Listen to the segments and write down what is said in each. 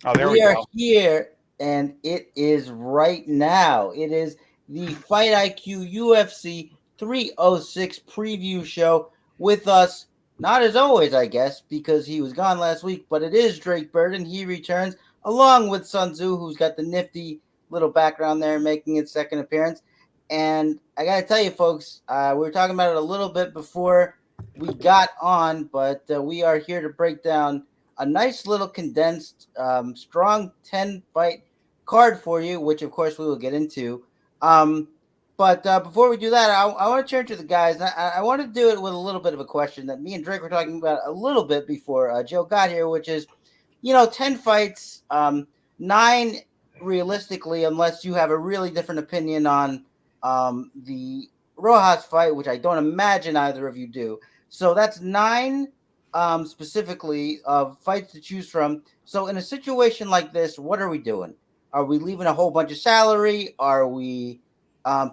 Oh, there we We are go. here, and it is right now. It is the Fight IQ UFC 306 preview show with us. Not as always, I guess, because he was gone last week, but it is Drake Burden. He returns along with Sun Tzu, who's got the nifty little background there, making its second appearance. And I got to tell you, folks, we were talking about it a little bit before we got on, but we are here to break down a nice little condensed, strong 10 fight card for you, which of course we will get into. But before we do that, I want to turn to the guys. I want to do it with a little bit of a question that me and Drake were talking about a little bit before Joe got here, which is, 10 fights, 9 realistically, unless you have a really different opinion on the Rojas fight, which I don't imagine either of you do. So that's 9 specifically of fights to choose from. So in a situation like this, what are we doing? Are we leaving a whole bunch of salary? Are we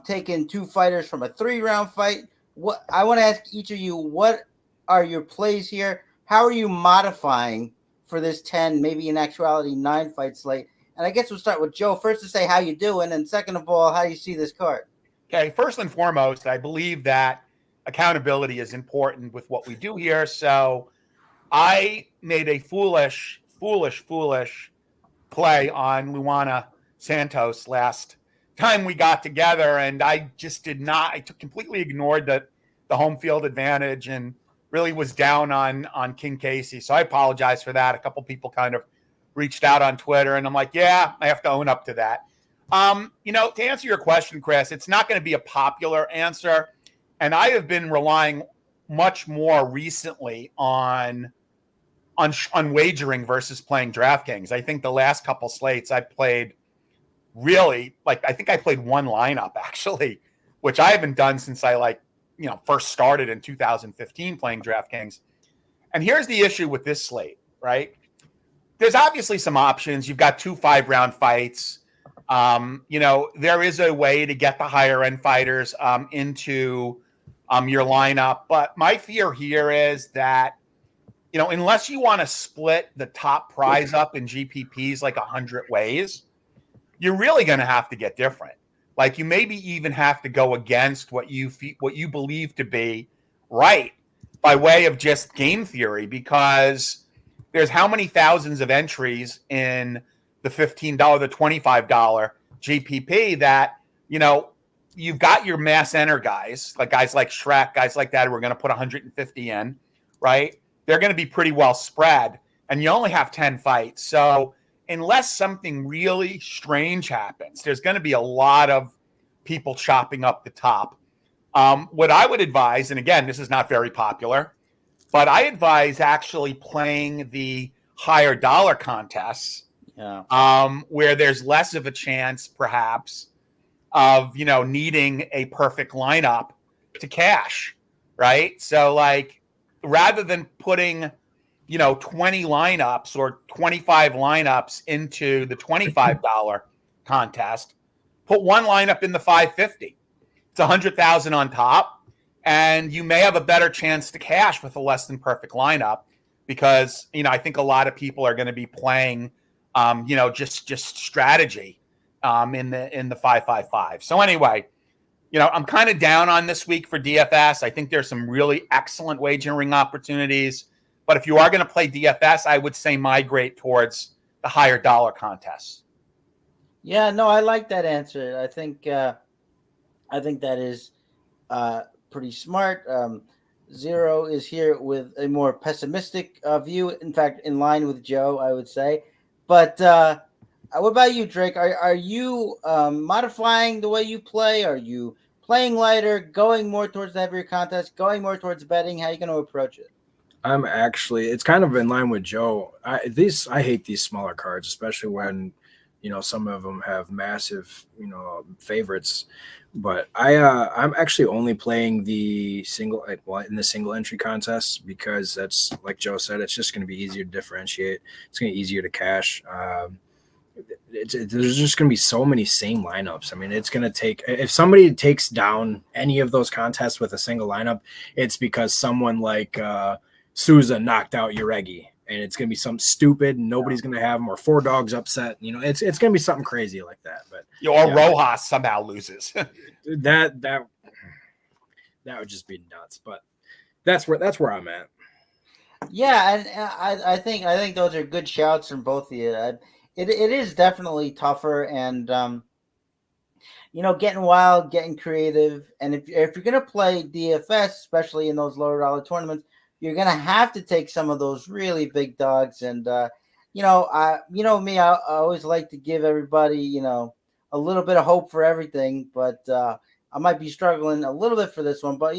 taking 2 fighters from a 3-round fight? What I want to ask each of you, what are your plays here? How are you modifying for this 10, maybe in actuality 9 fight slate? And I guess we'll start with Joe first to say how you doing, and second of all, how do you see this card? Okay, first and foremost, I believe that accountability is important with what we do here. So I made a foolish play on Luana Santos last time we got together, and I just did not. I completely ignored the home field advantage and really was down on King Casey. So I apologize for that. A couple people kind of reached out on Twitter, and I'm like, yeah, I have to own up to that. To answer your question, Chris, it's not going to be a popular answer, and I have been relying much more recently on wagering versus playing DraftKings. I think the last couple slates I played really, I think I played one lineup actually, which I haven't done since I first started in 2015 playing DraftKings. And here's the issue with this slate, right? There's obviously some options. You've got 2 5-round fights. There is a way to get the higher end fighters into your lineup. But my fear here is that, unless you want to split the top prize up in GPPs like 100 ways, you're really going to have to get different. Like you maybe even have to go against what you believe to be right by way of just game theory, because there's how many thousands of entries in the $15, the $25 GPP that, you've got your mass enter guys like Shrek, guys like that who are going to put 150 in, right? They're going to be pretty well spread, and you only have 10 fights. So unless something really strange happens, there's going to be a lot of people chopping up the top. What I would advise, and again, this is not very popular, but I advise actually playing the higher dollar contests, where there's less of a chance, perhaps, of needing a perfect lineup to cash, right? So rather than putting 20 lineups or 25 lineups into the $25 contest, put one lineup in the 550. It's 100,000 on top, and you may have a better chance to cash with a less than perfect lineup, because I think a lot of people are going to be playing just strategy in the 555. So anyway, I'm kind of down on this week for DFS. I think there's some really excellent wagering opportunities, but if you are going to play DFS, I would say migrate towards the higher dollar contests. Yeah, no, I like that answer. I think that is pretty smart. Zero is here with a more pessimistic view. In fact, in line with Joe, I would say. But what about you, Drake? Are you modifying the way you play? Are you playing lighter, going more towards the heavier contest, going more towards betting? How are you going to approach it? It's kind of in line with Joe. I hate these smaller cards, especially when, some of them have massive, favorites. But I'm actually only playing the single entry contests, because that's, like Joe said, it's just going to be easier to differentiate. It's going to be easier to cash. There's just going to be so many same lineups. I mean, it's going to take, if somebody takes down any of those contests with a single lineup, it's because someone like Souza knocked out Uregi, and it's going to be something stupid and nobody's going to have him, or 4 dogs upset. You know, it's going to be something crazy like that. But Rojas somehow loses. that would just be nuts. But that's where I'm at. Yeah, and I think those are good shouts from both of you. It is definitely tougher, and getting wild, getting creative, and if you're gonna play DFS, especially in those lower dollar tournaments, you're gonna have to take some of those really big dogs. And me, I always like to give everybody a little bit of hope for everything, but I might be struggling a little bit for this one, but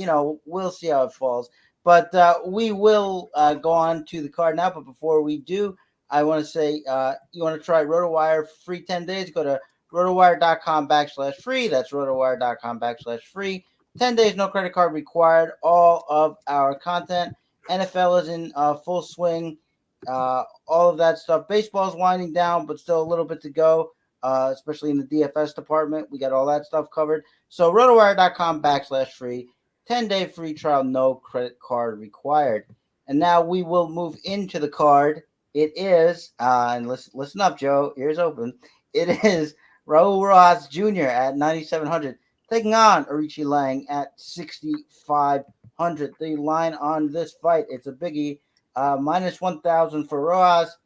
we'll see how it falls. But we will go on to the card now. But before we do, I want to say you want to try RotoWire for free 10 days. Go to rotowire.com/free. That's rotowire.com/free. 10 days, no credit card required. All of our content. NFL is in full swing. All of that stuff. Baseball's winding down, but still a little bit to go, especially in the DFS department. We got all that stuff covered. So rotowire.com/free. 10-day free trial, no credit card required. And now we will move into the card. It is, and listen up, Joe, ears open. It is Raul Rojas Jr. at 9,700, taking on Arichi Lang at 6,500. The line on this fight, it's a biggie, minus 1,000 for Rojas,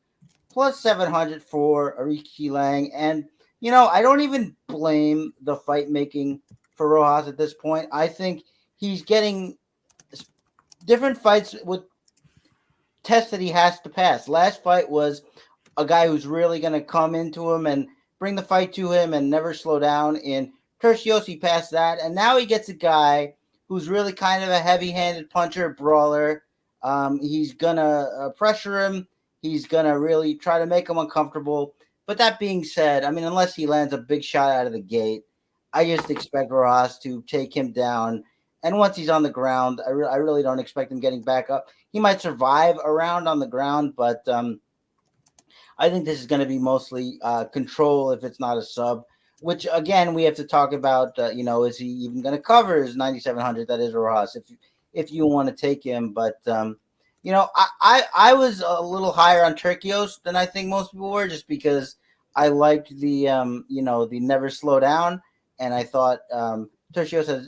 plus 700 for Arichi Lang. And, I don't even blame the fight making for Rojas at this point. I think he's getting different fights with tests that he has to pass. Last fight was a guy who's really going to come into him and bring the fight to him and never slow down. In Tercios, he passed that. And now he gets a guy who's really kind of a heavy-handed puncher, brawler. He's going to pressure him. He's going to really try to make him uncomfortable. But that being said, unless he lands a big shot out of the gate, I just expect Rojas to take him down. And once he's on the ground, I really don't expect him getting back up. He might survive a round on the ground, but I think this is going to be mostly control if it's not a sub, which, again, we have to talk about, is he even going to cover his 9,700? That is Rojas, if you want to take him. But, I was a little higher on Tercios than I think most people were, just because I liked the never slow down. And I thought Tercios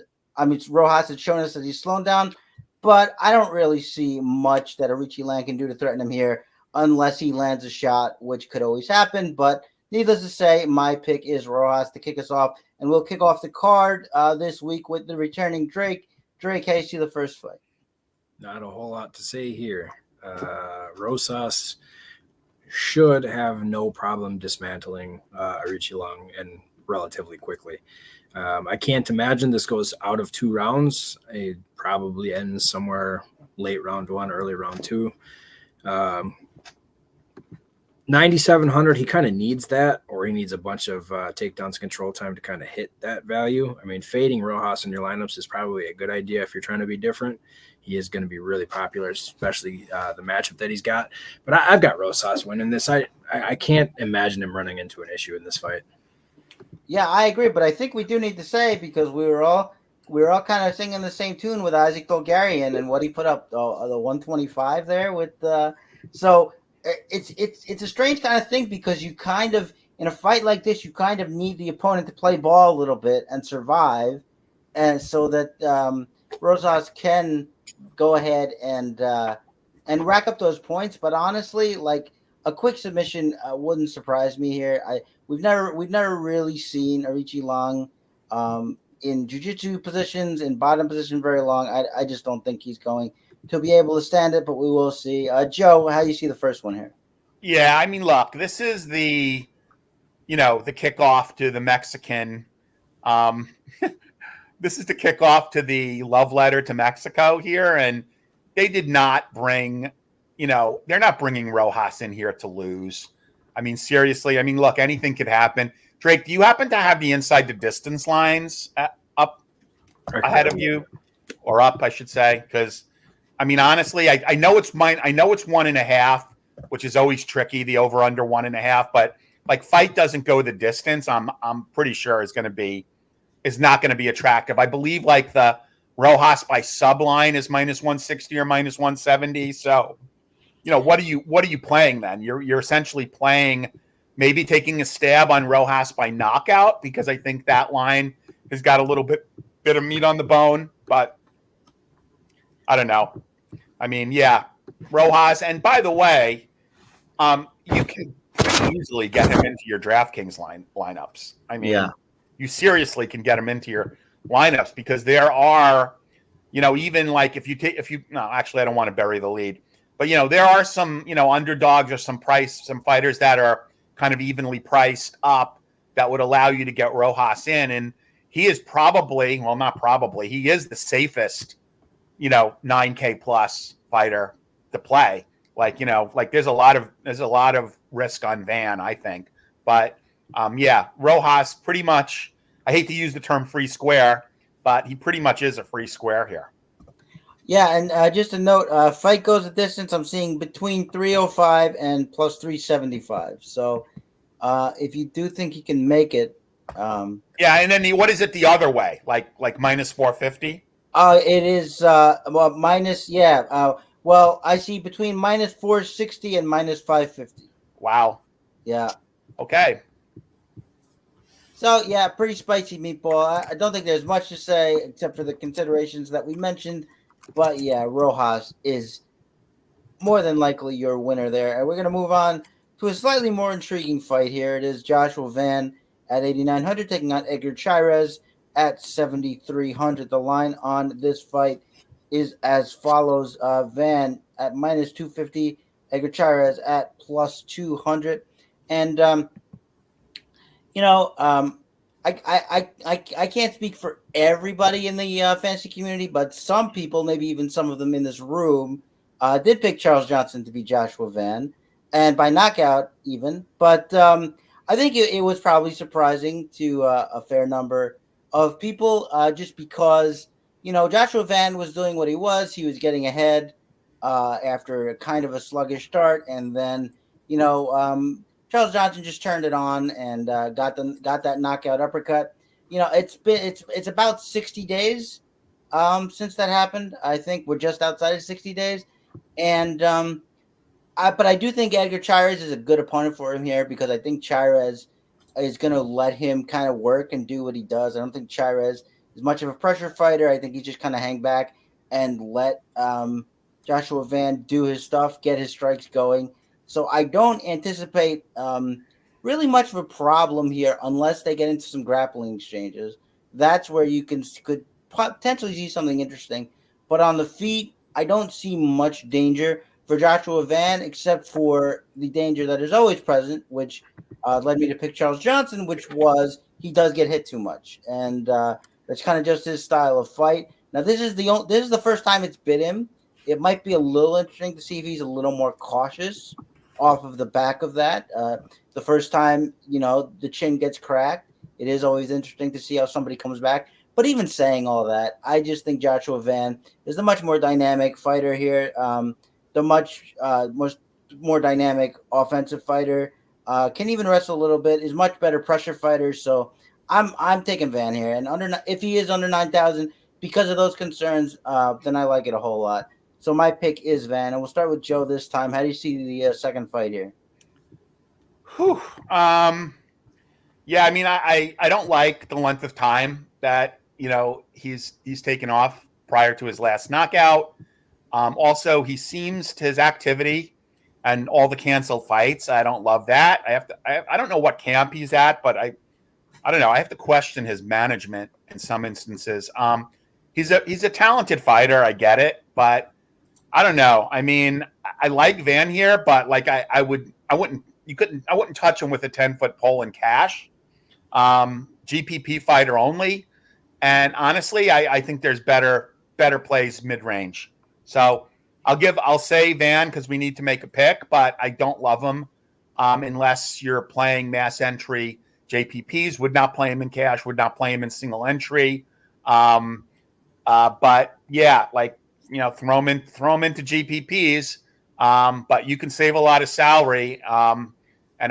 Rojas has shown us that he's slowing down, but I don't really see much that Arichi Lang can do to threaten him here unless he lands a shot, which could always happen. But needless to say, my pick is Rojas to kick us off, and we'll kick off the card this week with the returning Drake. Drake, how do you see the first fight? Not a whole lot to say here. Rosas should have no problem dismantling Arichi Lang and relatively quickly. I can't imagine this goes out of 2 rounds. It probably ends somewhere late round 1, early round 2. 9,700, he kind of needs that, or he needs a bunch of takedowns, control time to kind of hit that value. Fading Rojas in your lineups is probably a good idea if you're trying to be different. He is going to be really popular, especially the matchup that he's got. But I've got Rosas winning this. I can't imagine him running into an issue in this fight. Yeah, I agree, but I think we do need to say, because we were all kind of singing the same tune with Isaac Bulgarian and what he put up, the 125 there with so it's a strange kind of thing, because you kind of, in a fight like this, you kind of need the opponent to play ball a little bit and survive, and so that Rosas can go ahead and rack up those points. But honestly, like, a quick submission wouldn't surprise me here. We've never really seen Arichi Lang in jiu-jitsu positions, in bottom position very long. I just don't think he's going to be able to stand it, but we will see. Joe, how do you see the first one here? Yeah, look, this is the kickoff to the Mexican. This is the kickoff to the love letter to Mexico here, and they did not bring. They're not bringing Rojas in here to lose. Seriously. Look, anything could happen. Drake, do you happen to have the inside the distance lines up ahead of you, or up, I should say? Because, honestly, I know it's mine. I know it's 1.5, which is always tricky. The over under 1.5, but like, fight doesn't go the distance. I'm pretty sure is not going to be attractive. I believe like the Rojas by sub line is minus 160 or minus 170. So what are you playing then? You're essentially playing, maybe taking a stab on Rojas by knockout, because I think that line has got a little bit of meat on the bone, but I don't know. I mean, yeah, Rojas. And by the way, you can pretty easily get him into your DraftKings lineups. I mean, you seriously can get him into your lineups, because there are, even like no, actually, I don't want to bury the lead, but there are some, underdogs, or some fighters that are kind of evenly priced up that would allow you to get Rojas in. And he is probably, well, not probably, he is the safest, 9K plus fighter to play. Like, there's a lot of risk on Van, I think. But yeah, Rojas pretty much, I hate to use the term free square, but he pretty much is a free square here. Yeah, and just a note, fight goes a distance, I'm seeing between 305 and plus 375. So if you do think he can make it. Yeah, and then what is it the other way? Like minus 450? It is, well, minus, yeah. Well, I see between minus 460 and minus 550. Wow. Yeah. Okay. So, yeah, pretty spicy, Meatball. I don't think there's much to say except for the considerations that we mentioned. But, yeah, Rojas is more than likely your winner there. And we're going to move on to a slightly more intriguing fight here. It is Joshua Van at 8,900 taking on Edgar Chairez at 7,300. The line on this fight is as follows. Van at minus 250, Edgar Chairez at plus 200. And, I can't speak for everybody in the fantasy community, but some people, maybe even some of them in this room, did pick Charles Johnson to be Joshua Van, and by knockout even. But I think it was probably surprising to a fair number of people, just because, Joshua Van was doing what he was. He was getting ahead after a kind of a sluggish start, and then, Charles Johnson just turned it on and got that knockout uppercut. It's about 60 days since that happened. I think we're just outside of 60 days, and but I do think Edgar Chairez is a good opponent for him here, because I think Chairez is going to let him kind of work and do what he does. I don't think Chairez is much of a pressure fighter. I think he just kind of hang back and let Joshua Van do his stuff, get his strikes going. So I don't anticipate really much of a problem here unless they get into some grappling exchanges. That's where you could potentially see something interesting. But on the feet, I don't see much danger for Joshua Van, except for the danger that is always present, which led me to pick Charles Johnson, which was he does get hit too much, and that's kind of just his style of fight. Now this is the first time it's bit him. It might be a little interesting to see if he's a little more cautious off of the back of that. The first time, the chin gets cracked, it is always interesting to see how somebody comes back. But even saying all that, I just think Joshua Van is the much more dynamic fighter here. The much more dynamic offensive fighter, can even wrestle a little bit, is much better pressure fighter. So I'm taking Van here, and if he is under 9,000 because of those concerns, then I like it a whole lot. So my pick is Van, and we'll start with Joe this time. How do you see the second fight here? Whew. Yeah, I mean, I don't like the length of time that he's taken off prior to his last knockout. Also, he seems to his activity and all the canceled fights, I don't love that. I don't know what camp he's at, but I don't know. I have to question his management in some instances. He's a talented fighter. I get it, but I don't know. I mean, I like Van here, but like I wouldn't touch him with a 10-foot pole in cash. GPP fighter only. And honestly, I think there's better plays mid-range. So I'll say Van because we need to make a pick, but I don't love him unless you're playing mass entry JPPs. Would not play him in cash. Would not play him in single entry. But yeah, like throw him into GPPs. But you can save a lot of salary. And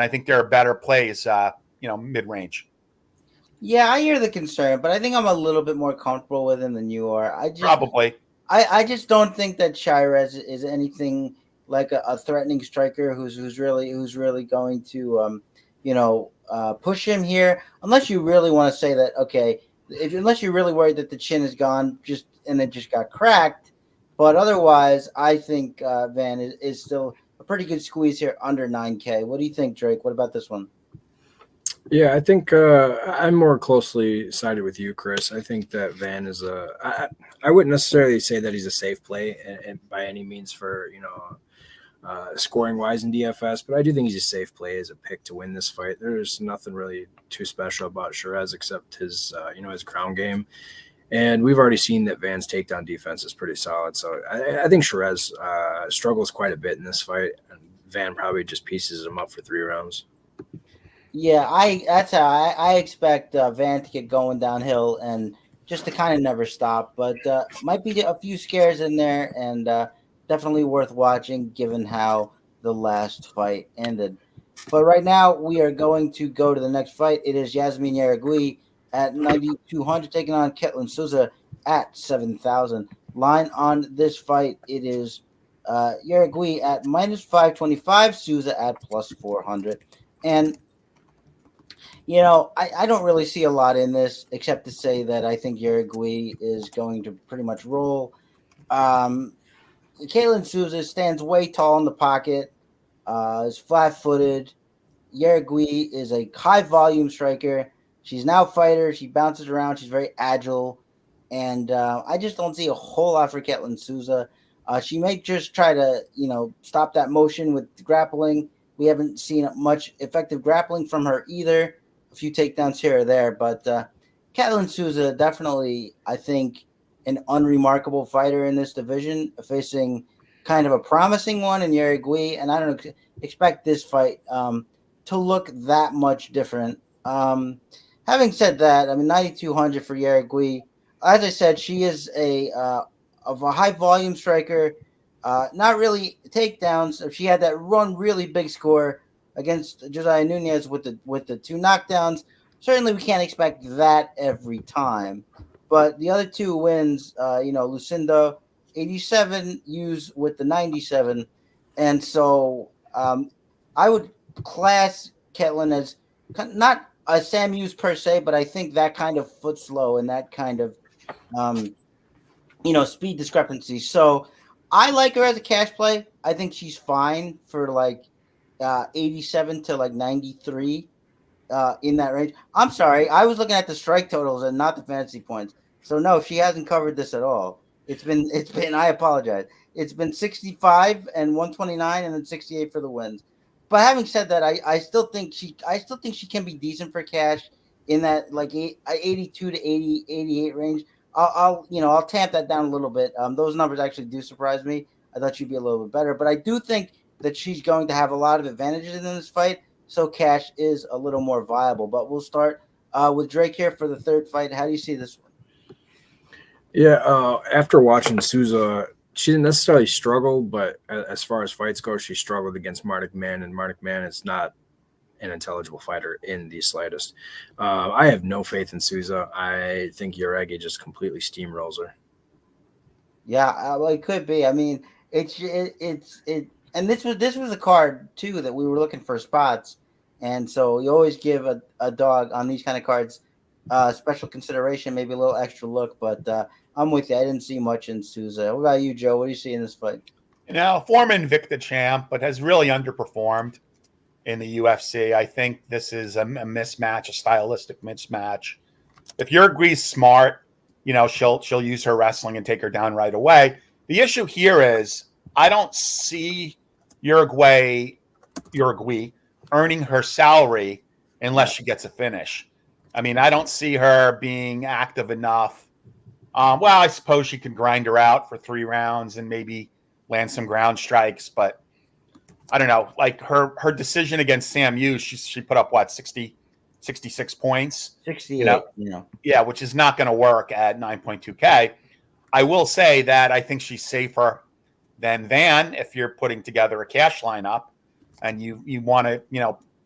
I think there are better plays. Mid-range. Yeah, I hear the concern, but I think I'm a little bit more comfortable with him than you are. Probably. I just don't think that Chairez is anything like a threatening striker who's really going to push him here. Unless you really want to say that, okay, unless you're really worried that the chin is gone and it just got cracked. But otherwise, I think Van is still a pretty good squeeze here under 9K. What do you think, Drake? What about this one? Yeah, I think I'm more closely sided with you, Chris. I think that Van is I wouldn't necessarily say that he's a safe play and by any means for, scoring wise in DFS, but I do think he's a safe play as a pick to win this fight. There's nothing really too special about Shiraz except his, his ground game. And we've already seen that Van's takedown defense is pretty solid. So I think Shiraz struggles quite a bit in this fight. And Van probably just pieces him up for 3 rounds. Yeah, that's how I expect Van to get going downhill and just to kind of never stop. But might be a few scares in there, and definitely worth watching given how the last fight ended. But right now, we are going to go to the next fight. It is Yasmin Yaragui at 9,200 taking on Ketlin Souza at 7,000. Line on this fight, it is Yaragui at minus 525, Souza at plus 400. And I don't really see a lot in this except to say that I think Yaragui is going to pretty much roll. Ketlin Souza stands way tall in the pocket, is flat-footed. Yaragui is a high-volume striker. She's an out-fighter. She bounces around. She's very agile. And I just don't see a whole lot for Ketlin Souza. She may just try to, stop that motion with grappling. We haven't seen much effective grappling from her either. A few takedowns here or there. But Ketlin Souza definitely, I think, an unremarkable fighter in this division, facing kind of a promising one in Yaragui. And I don't expect this fight to look that much different. Having said that, 9,200 for Yaragui. As I said, she is of a high volume striker. Not really takedowns. If she had that really big score against Josiah Nunez with the 2 knockdowns, certainly we can't expect that every time. But the other 2 wins, Lucinda 87, Hughes with the 97, and so I would class Ketlin as not a Sam Hughes per se, but I think that kind of foot slow and that kind of speed discrepancy. So I like her as a cash play. I think she's fine for 87 to 93 in that range. I'm sorry, I was looking at the strike totals and not the fantasy points. So no, she hasn't covered this at all. It's been I apologize. It's been 65 and 129 and then 68 for the wins. But having said that, I still think she can be decent for cash in that 82 to 80, 88 range. I'll tamp that down a little bit. Those numbers actually do surprise me. I thought she'd be a little bit better, but I do think that she's going to have a lot of advantages in this fight. So cash is a little more viable. But we'll start with Drake here for the third fight. How do you see this one? Yeah, after watching Souza, she didn't necessarily struggle, but as far as fights go, she struggled against Mark McMahon, and Mark McMahon is not an intelligible fighter in the slightest. I have no faith in Souza. I think Yaragui just completely steamrolls her. Yeah, it could be. And this was a card too that we were looking for spots, and so you always give a dog on these kind of cards special consideration, maybe a little extra look. But I'm with you. I didn't see much in Souza. What about you, Joe? What do you see in this fight? Former Invicta champ, but has really underperformed in the UFC. I think this is a mismatch, a stylistic mismatch. If Yaragui smart, she'll use her wrestling and take her down right away. The issue here is I don't see Yaragui earning her salary unless she gets a finish. I don't see her being active enough. I suppose she can grind her out for 3 rounds and maybe land some ground strikes, but I don't know. Her decision against Sam Hughes, she put up 66 points. 68. Yeah, which is not going to work at 9.2K. I will say that I think she's safer than Van if you're putting together a cash lineup and you want to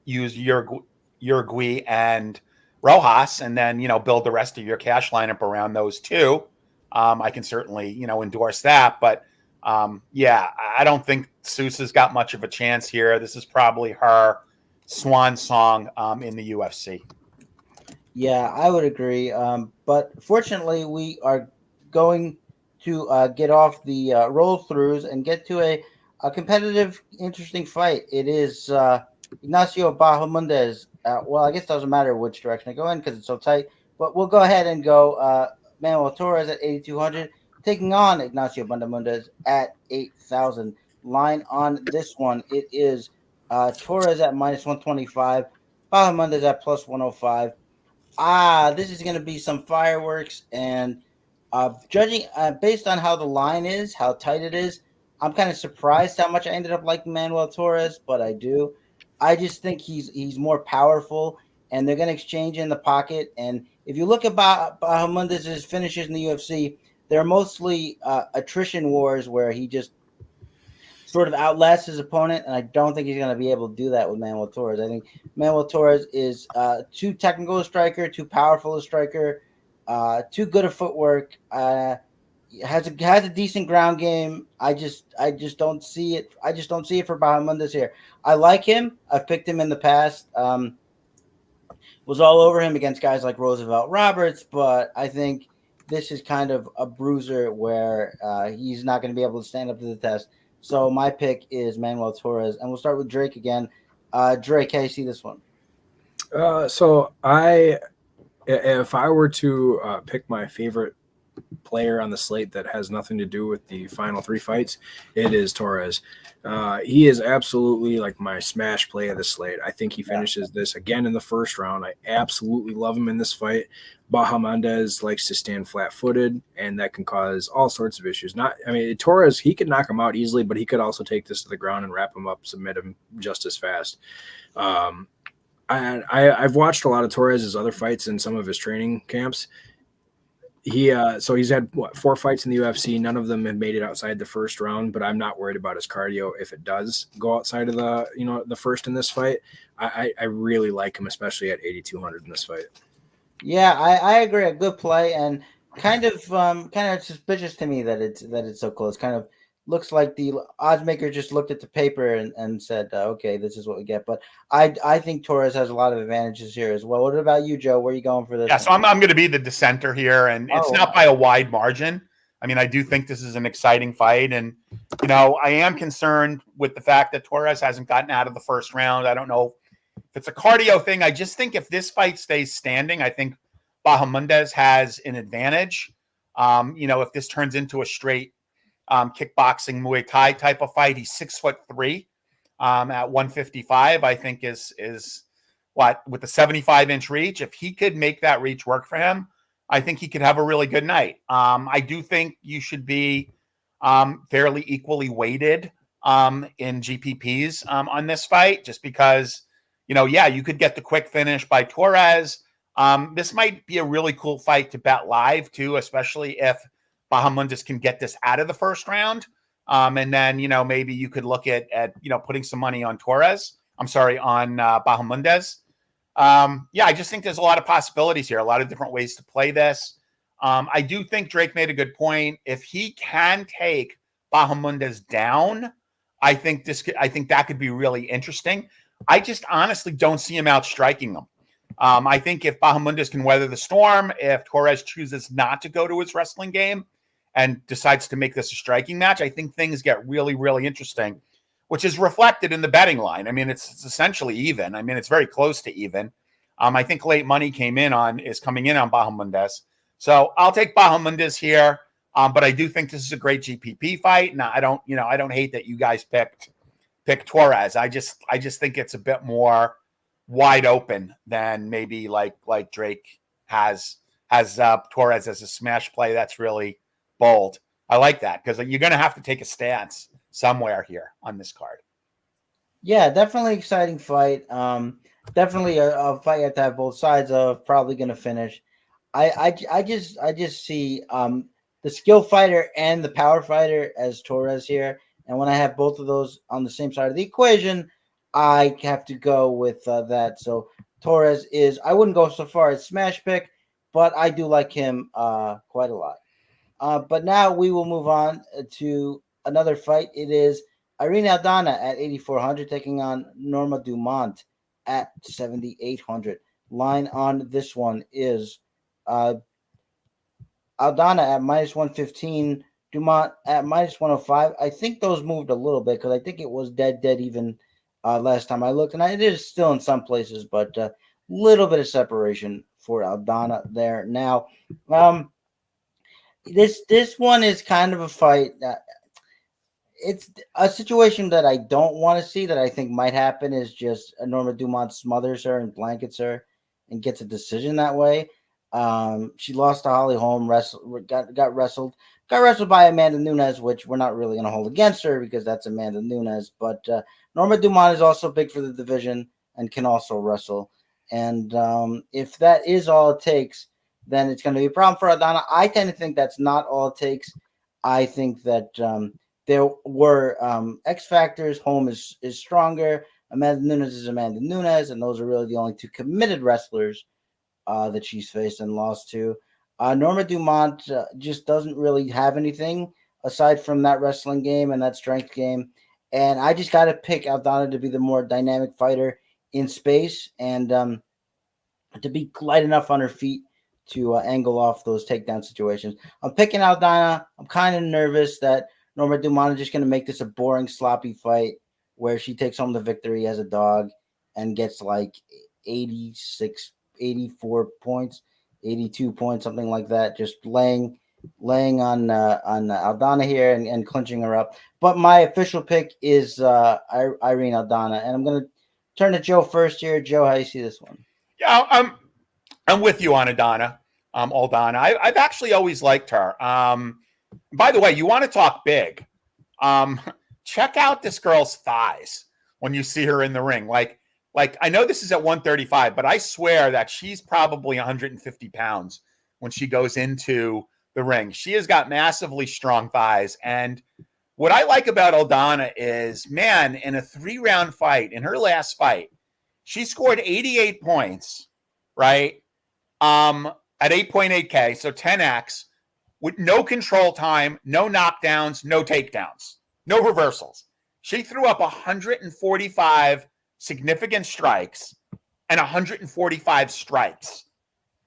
use Yaragui and Rojas and then build the rest of your cash lineup around those 2. I can certainly endorse that, but Yeah, I don't think Sousa's got much of a chance here. This is probably her swan song in the UFC. Yeah, I would agree. But fortunately, we are going to get off the roll throughs and get to a competitive, interesting fight. It is Ignacio Bahamondes. Well, I guess it doesn't matter which direction I go in because it's so tight. But we'll go ahead and go Manuel Torres at 8,200, taking on Ignacio Bahamondes at 8,000. Line on this one, it is Torres at minus 125, Bahamondes at plus 105. This is going to be some fireworks. And judging based on how the line is, how tight it is, I'm kind of surprised how much I ended up liking Manuel Torres, but I do. I just think he's more powerful, and they're going to exchange in the pocket. And if you look at Bahamondes' finishes in the UFC, they're mostly attrition wars where he just sort of outlasts his opponent, and I don't think he's going to be able to do that with Manuel Torres. I think Manuel Torres is too technical a striker, too powerful a striker, too good at footwork. Has a decent ground game. I just don't see it. I just don't see it for Bahamondes here. I like him. I've picked him in the past. Was all over him against guys like Roosevelt Roberts, but I think this is kind of a bruiser where he's not going to be able to stand up to the test. So my pick is Manuel Torres, and we'll start with Drake again. Drake, how do you see this one? So if I were to pick my favorite player on the slate that has nothing to do with the final three fights, it is Torres. He is absolutely like my smash play of the slate. I think he finishes this again in the first round. I absolutely love him in this fight. Bahamondes likes to stand flat-footed, and that can cause all sorts of issues. Torres, he could knock him out easily, but he could also take this to the ground and wrap him up, submit him just as fast. I've watched a lot of Torres' other fights in some of his training camps. So he's had 4 fights in the UFC. None of them have made it outside the first round, but I'm not worried about his cardio if it does go outside of the first in this fight. I really like him, especially at 8,200 in this fight. Yeah, I agree. A good play, and kind of suspicious to me that it's so close. Kind of looks like the odds maker just looked at the paper and said, okay, this is what we get. But I think Torres has a lot of advantages here as well. What about you, Joe? Where are you going for this? Yeah, so I'm going to be the dissenter here, and it's not by a wide margin. I mean, I do think this is an exciting fight, and I am concerned with the fact that Torres hasn't gotten out of the first round. I don't know if it's a cardio thing. I just think if this fight stays standing, I think Bahamondes has an advantage. If this turns into a straight kickboxing Muay Thai type of fight, he's 6'3" at 155. I think is what, with the 75-inch reach. If he could make that reach work for him, I think he could have a really good night. I do think you should be fairly equally weighted in GPPs on this fight, just because, you could get the quick finish by Torres. This might be a really cool fight to bet live too, especially if Bahamondes can get this out of the first round. And then, maybe you could look at putting some money on Torres. I'm sorry, on Bahamondes. I just think there's a lot of possibilities here, a lot of different ways to play this. I do think Drake made a good point. If he can take Bahamondes down, I think that could be really interesting. I just honestly don't see him outstriking him. I think if Bahamondes can weather the storm, if Torres chooses not to go to his wrestling game and decides to make this a striking match, I think things get really, really interesting, which is reflected in the betting line. I mean, it's essentially even. I mean, it's very close to even. I think late money is coming in on Bahamondes. So I'll take Bahamondes here. But I do think this is a great GPP fight. And I don't hate that you guys picked Torres. I just think it's a bit more wide open than maybe like Drake has Torres as a smash play. That's really bold. I like that because you're going to have to take a stance somewhere here on this card. Yeah, definitely exciting fight. Definitely a fight you have to have both sides of. Probably going to finish. I just see the skill fighter and the power fighter as Torres here. And when I have both of those on the same side of the equation, I have to go with that. So Torres I wouldn't go so far as smash pick, but I do like him quite a lot. But now we will move on to another fight. It is Irene Aldana at 8,400 taking on Norma Dumont at 7,800. Line on this one is Aldana at minus 115, Dumont at minus 105. I think those moved a little bit because I think it was dead even last time I looked, and it is still in some places, but a little bit of separation for Aldana there. Now, this one is kind of a fight. It's a situation that I don't want to see that I think might happen is just Norma Dumont smothers her and blankets her and gets a decision that way. She lost to Holly Holm, got wrestled by Amanda Nunes, which we're not really going to hold against her because that's Amanda Nunes. But Norma Dumont is also big for the division and can also wrestle. And if that is all it takes, then it's going to be a problem for Aldana. I tend to think that's not all it takes. I think that there were X factors. Holm is stronger. Amanda Nunes is Amanda Nunes, and those are really the only two committed wrestlers that she's faced and lost to. Norma Dumont just doesn't really have anything aside from that wrestling game and that strength game. And I just got to pick Aldana to be the more dynamic fighter in space and to be light enough on her feet to angle off those takedown situations. I'm picking Aldana. I'm kind of nervous that Norma Dumont is just going to make this a boring, sloppy fight where she takes home the victory as a dog and gets like 86, 84 points, 82 points, something like that, just laying on Aldana here and clinching her up. But my official pick is Irene Aldana, and I'm going to turn to Joe first here. Joe, how do you see this one? Yeah, I'm with you on Aldana. I've actually always liked her. By the way, you want to talk big? Check out this girl's thighs when you see her in the ring. Like I know this is at 135, but I swear that she's probably 150 pounds when she goes into the ring. She has got massively strong thighs. And what I like about Aldana is, man, in a 3-round fight, in her last fight, she scored 88 points, right? At 8.8K, so 10X, with no control time, no knockdowns, no takedowns, no reversals. She threw up 145 significant strikes and 145 strikes.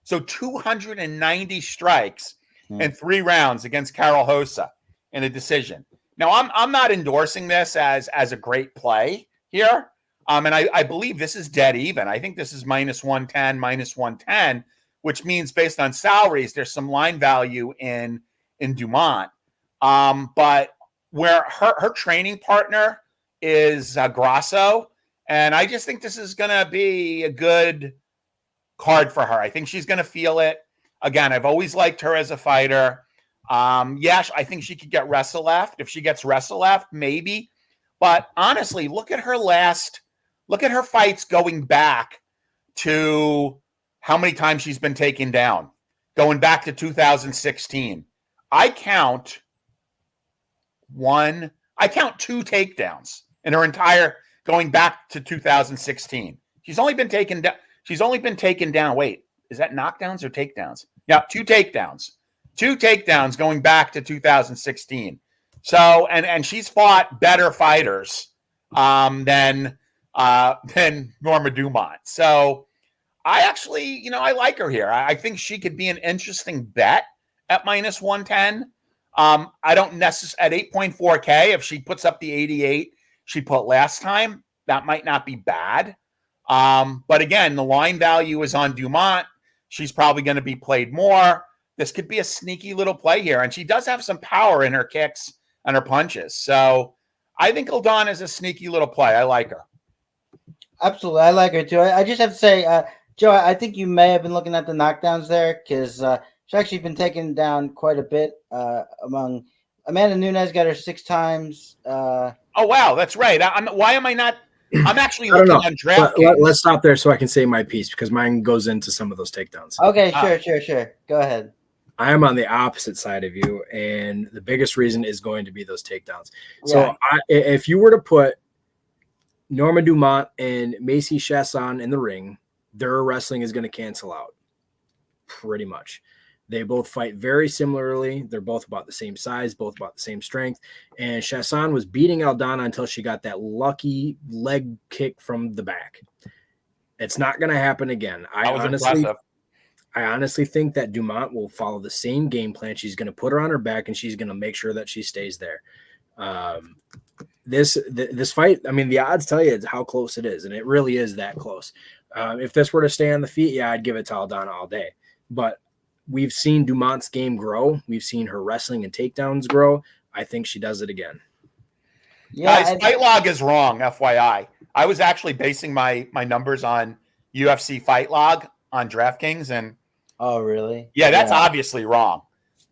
So 290 strikes in 3 rounds against Carol Hossa in a decision. Now, I'm not endorsing this as a great play here. And I believe this is dead even. I think this is minus 110, which means based on salaries, there's some line value in Dumont. But where her training partner is Grasso, and I just think this is going to be a good card for her. I think she's going to feel it. Again, I've always liked her as a fighter. Yes, I think she could get wrestle left. If she gets wrestle left, maybe. But honestly, look at her fights going back to how many times she's been taken down. Going back to 2016. I count 2 takedowns in her entire going back to 2016. She's only been taken down. Wait, is that knockdowns or takedowns? Yeah, 2 takedowns. 2 takedowns going back to 2016. So, and she's fought better fighters than Norma Dumont. So I actually, I like her here. I think she could be an interesting bet at minus 110. I don't necessarily at 8.4K. If she puts up the 88 she put last time, that might not be bad. But again, the line value is on Dumont. She's probably going to be played more. This could be a sneaky little play here. And she does have some power in her kicks and her punches. So I think Aldana is a sneaky little play. I like her. Absolutely. I like her too. I just have to say, Joe, I think you may have been looking at the knockdowns there because she's actually been taken down quite a bit among Amanda Nunes got her 6 times. Oh, wow. That's right. Why am I not? I'm actually looking on DraftKings. Let's stop there so I can say my piece because mine goes into some of those takedowns. Okay, sure. Go ahead. I am on the opposite side of you, and the biggest reason is going to be those takedowns. So if you were to put Norma Dumont and Macy Chasson in the ring, their wrestling is going to cancel out pretty much. They both fight very similarly. They're both about the same size, both about the same strength. And Chassan was beating Aldana until she got that lucky leg kick from the back. It's not going to happen again. I honestly think that Dumont will follow the same game plan. She's going to put her on her back, and she's going to make sure that she stays there. This fight, I mean, the odds tell you how close it is, and it really is that close. If this were to stay on the feet, yeah, I'd give it to Aldana all day. But we've seen Dumont's game grow. We've seen her wrestling and takedowns grow. I think she does it again. Yeah, guys, Fight Log is wrong, FYI. I was actually basing my numbers on UFC Fight Log on DraftKings, and oh, really? Yeah, that's obviously wrong,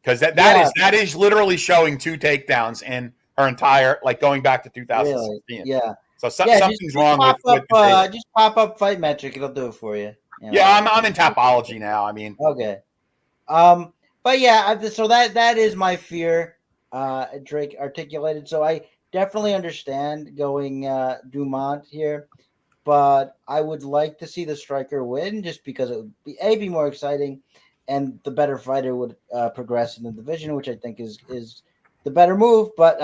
because that is literally showing 2 takedowns in her entire, like, going back to 2016. Really? Yeah. So something's wrong with just pop up Fight Metric; it'll do it for you. Yeah, I'm in Tapology now. I mean, okay. But yeah, so that is my fear. Drake articulated. So I definitely understand going Dumont here, but I would like to see the striker win just because it would be more exciting, and the better fighter would progress in the division, which I think is the better move. But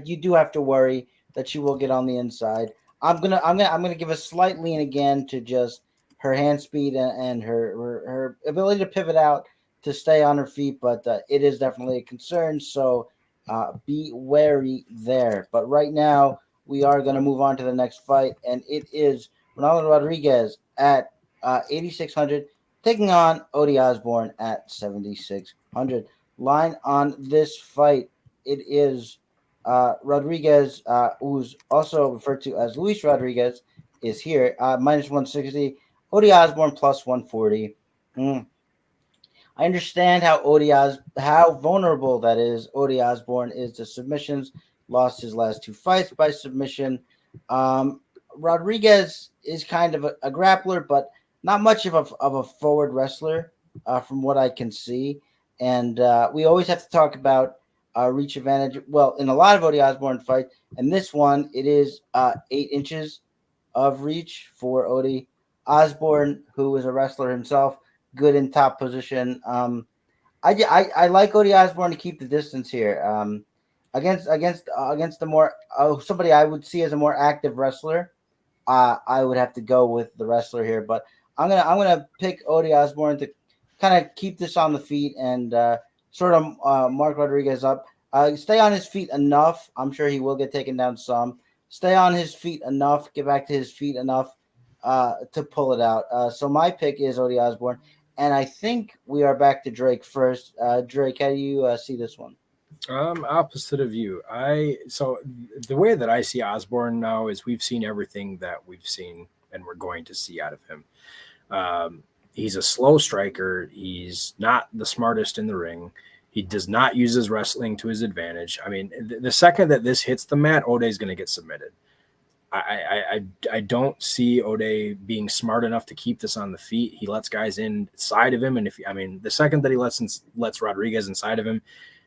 you do have to worry that she will get on the inside. I'm gonna give a slight lean again to just her hand speed and her ability to pivot out to stay on her feet, but it is definitely a concern. So be wary there. But right now, we are going to move on to the next fight, and it is Ronaldo Rodriguez at 8,600 taking on Odi Osbourne at 7,600. Line on this fight, it is Rodriguez, who's also referred to as Luis Rodriguez, is here, minus 160. Odi Osbourne plus 140. I understand how vulnerable that is. Odi Osbourne is to submissions. Lost his last 2 fights by submission. Rodriguez is kind of a grappler, but not much of a forward wrestler, from what I can see. And we always have to talk about reach advantage. Well, in a lot of Odi Osbourne fights, and this one, it is 8 inches of reach for Odi Osbourne, who is a wrestler himself, good in top position. I like Odi Osbourne to keep the distance here. Against the more somebody I would see as a more active wrestler, I would have to go with the wrestler here. But I'm gonna pick Odi Osbourne to kind of keep this on the feet and sort of mark Rodriguez up. Stay on his feet enough. I'm sure he will get taken down some. Stay on his feet enough. Get back to his feet enough to pull it out. So my pick is Odi Osbourne, and I think we are back to Drake first. Drake, how do you see this one? Opposite of you. So the way that I see Osbourne now is we've seen everything that we've seen and we're going to see out of him. He's a slow striker. He's not the smartest in the ring. He does not use his wrestling to his advantage. I mean, the second that this hits the mat, Ode's going to get submitted. I don't see Ode being smart enough to keep this on the feet. He lets guys inside of him, and the second that he lets Rodriguez inside of him,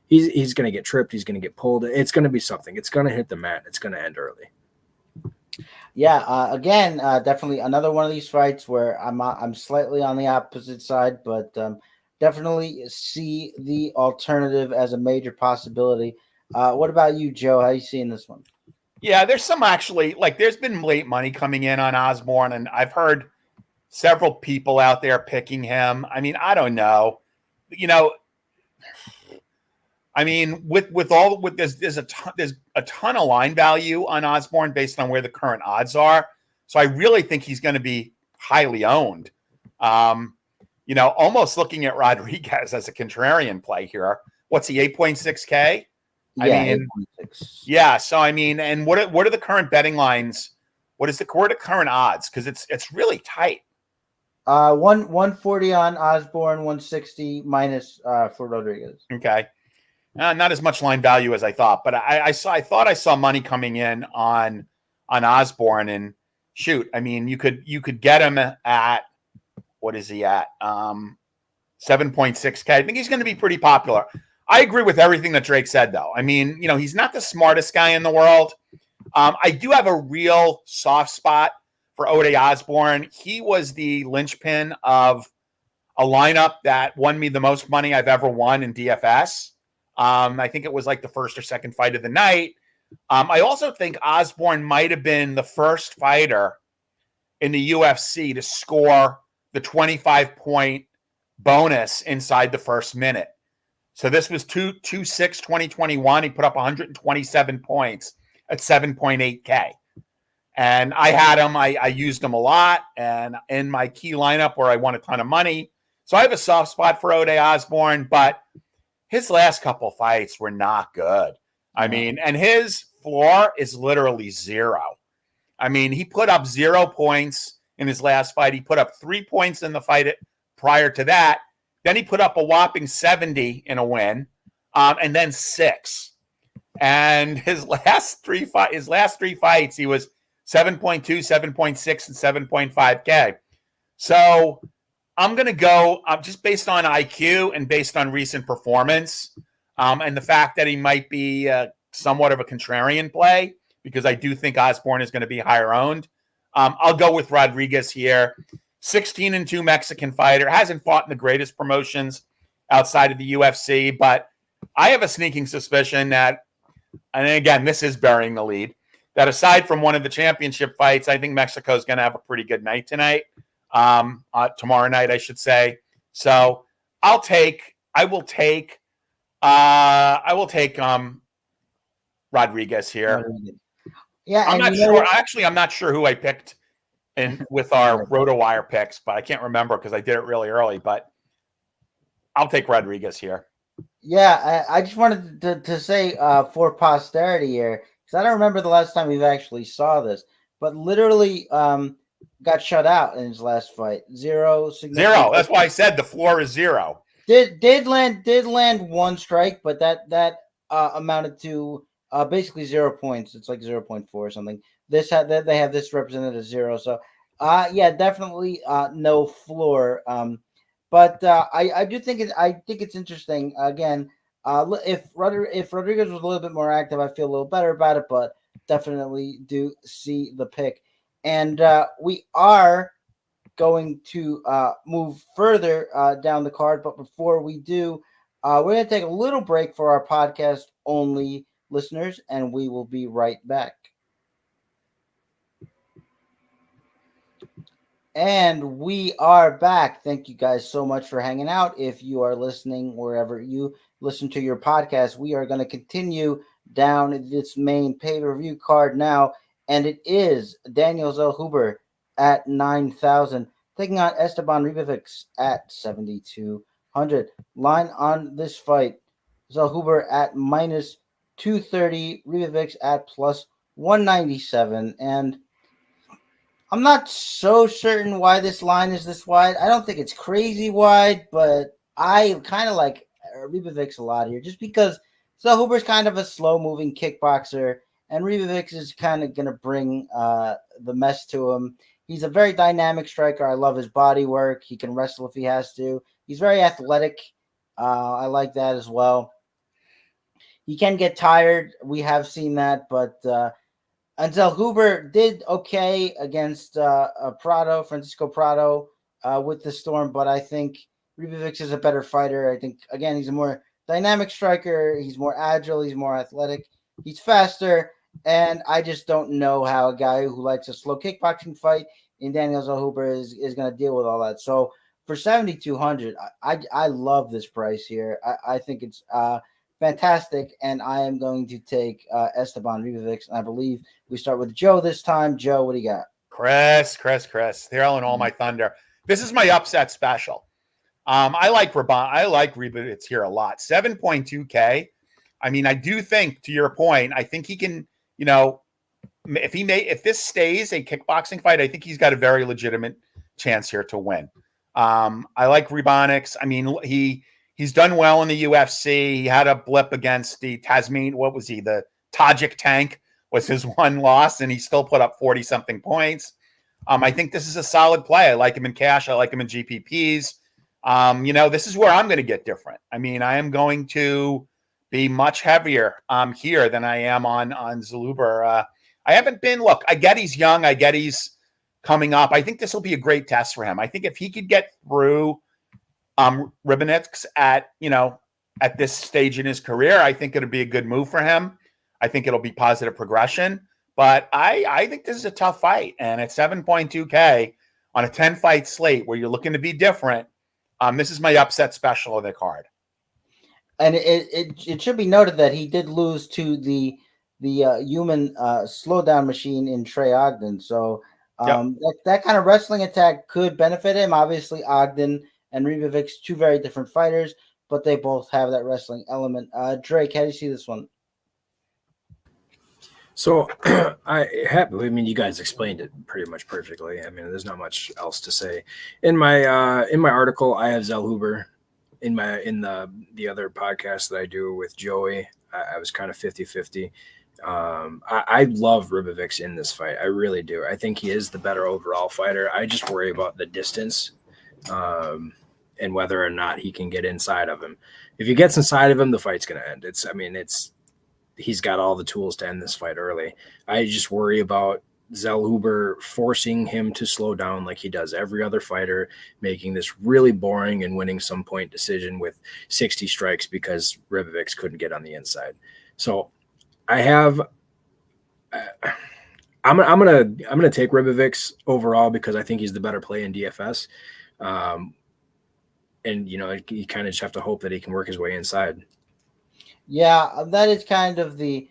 he's going to get tripped. He's going to get pulled. It's going to be something. It's going to hit the mat. It's going to end early. Yeah. Again, definitely another one of these fights where I'm slightly on the opposite side, but definitely see the alternative as a major possibility. What about you, Joe? How are you seeing this one? Yeah, there's some actually, like, there's been late money coming in on Osbourne, and I've heard several people out there picking him. I mean, I don't know. I mean, there's a ton of line value on Osbourne based on where the current odds are. So I really think he's going to be highly owned. Almost looking at Rodriguez as a contrarian play here. What's he, 8.6K? Yeah, yeah. So I mean, and what are the current betting lines? What are the current odds? Because it's really tight. 140 on Osbourne, 160 minus for Rodriguez. Okay. Not as much line value as I thought, but I thought I saw money coming in on Osbourne, and shoot, I mean, you could get him at, what is he at? 7.6K. I think he's going to be pretty popular. I agree with everything that Drake said, though. I mean, he's not the smartest guy in the world. I do have a real soft spot for Ode Osbourne. He was the linchpin of a lineup that won me the most money I've ever won in DFS. I think it was like the first or second fight of the night. I also think Osborne might have been the first fighter in the UFC to score the 25-point bonus inside the first minute. So this was 2/6/2021. He put up 127 points at 7.8K. And I had him. I used him a lot. And in my key lineup where I won a ton of money. So I have a soft spot for Ode Osborne, but his last couple fights were not good. I mean, and his floor is literally 0. I mean, he put up 0 points in his last fight. He put up 3 points in the fight prior to that. Then he put up a whopping 70 in a win, and then 6. And his last three fights, he was 7.2, 7.6, and 7.5K. So I'm going to go just based on IQ and based on recent performance, and the fact that he might be somewhat of a contrarian play, because I do think Osborne is going to be higher owned. I'll go with Rodriguez here. 16-2 Mexican fighter, hasn't fought in the greatest promotions outside of the UFC, but I have a sneaking suspicion that, and again, this is burying the lead, that aside from one of the championship fights, I think Mexico is going to have a pretty good night tonight, tomorrow night, I should say. So I will take Rodriguez here. Yeah, I'm not sure. Actually, I'm not sure who I picked with our RotoWire picks, but I can't remember because I did it really early. But I'll take Rodriguez here. Yeah, I just wanted to say for posterity here, because I don't remember the last time we've actually saw this, but literally got shut out in his last fight. 0 significant. 0. That's why I said the floor is 0. Did land 1 strike, but that amounted to basically 0 points. It's like 0.4 or something. They have this represented as 0. So yeah, definitely no floor. But I do think it's interesting. Again, if Rodriguez was a little bit more active, I feel a little better about it. But definitely do see the pick, and we are going to move further down the card. But before we do, we're going to take a little break for our podcast only listeners, and we will be right back. And we are back. Thank you guys so much for hanging out. If you are listening wherever you listen to your podcast, we are going to continue down this main pay-per-view card now. And it is Daniel Zellhuber at 9,000, taking on Esteban Ribovics at 7,200. Line on this fight, Zellhuber at minus 230, Ribovics at plus 197. And I'm not so certain why this line is this wide. I don't think it's crazy wide, but I kind of like Ribovics a lot here just because Zellhuber's kind of a slow-moving kickboxer, and Ribovics is kind of going to bring the mess to him. He's a very dynamic striker. I love his body work. He can wrestle if he has to. He's very athletic. I like that as well. He can get tired. We have seen that, but and Zellhuber did okay against Francisco Prado with the Storm, but I think Ribovics is a better fighter. I think, again, he's a more dynamic striker. He's more agile. He's more athletic. He's faster, and I just don't know how a guy who likes a slow kickboxing fight in Daniel Zellhuber is going to deal with all that. So for 7,200, I love this price here. I think it's fantastic, and I am going to take Esteban Ribovics. I believe we start with Joe this time. Joe, what do you got? Chris. They're all in all my thunder. This is my upset special. I like Ribovics here a lot. 7.2K. I mean, I do think, to your point, I think he can, if this stays a kickboxing fight, I think he's got a very legitimate chance here to win. I like Ribovics. I mean, he's done well in the UFC. He had a blip against the what was he? The Tajik Tank was his one loss, and he still put up 40-something points. I think this is a solid play. I like him in cash. I like him in GPPs. This is where I'm going to get different. I mean, I am going to be much heavier here than I am on Zellhuber. I haven't been, look, I get he's young. I get he's coming up. I think this will be a great test for him. I think if he could get through Ribinets at this stage in his career. I think it'll be a good move for him. I think it'll be positive progression. But I think this is a tough fight. And at 7.2K on a 10-fight slate where you're looking to be different, this is my upset special of the card. And it should be noted that he did lose to the human slowdown machine in Trey Ogden. So that kind of wrestling attack could benefit him. Obviously, Ogden and Ribovic, two very different fighters, but they both have that wrestling element. Drake, how do you see this one? So you guys explained it pretty much perfectly. I mean, there's not much else to say. In my article, I have Zellhuber. In the other podcast that I do with Joey, I was kind of 50-50. I love Ribovic in this fight. I really do. I think he is the better overall fighter. I just worry about the distance and whether or not he can get inside of him. If he gets inside of him, the fight's going to end. He's got all the tools to end this fight early. I just worry about Zellhuber forcing him to slow down like he does every other fighter, making this really boring and winning some point decision with 60 strikes because Ribovic couldn't get on the inside. So I have I'm gonna take Ribovic overall because I think he's the better play in DFS. And you kind of just have to hope that he can work his way inside. Yeah, that is kind of the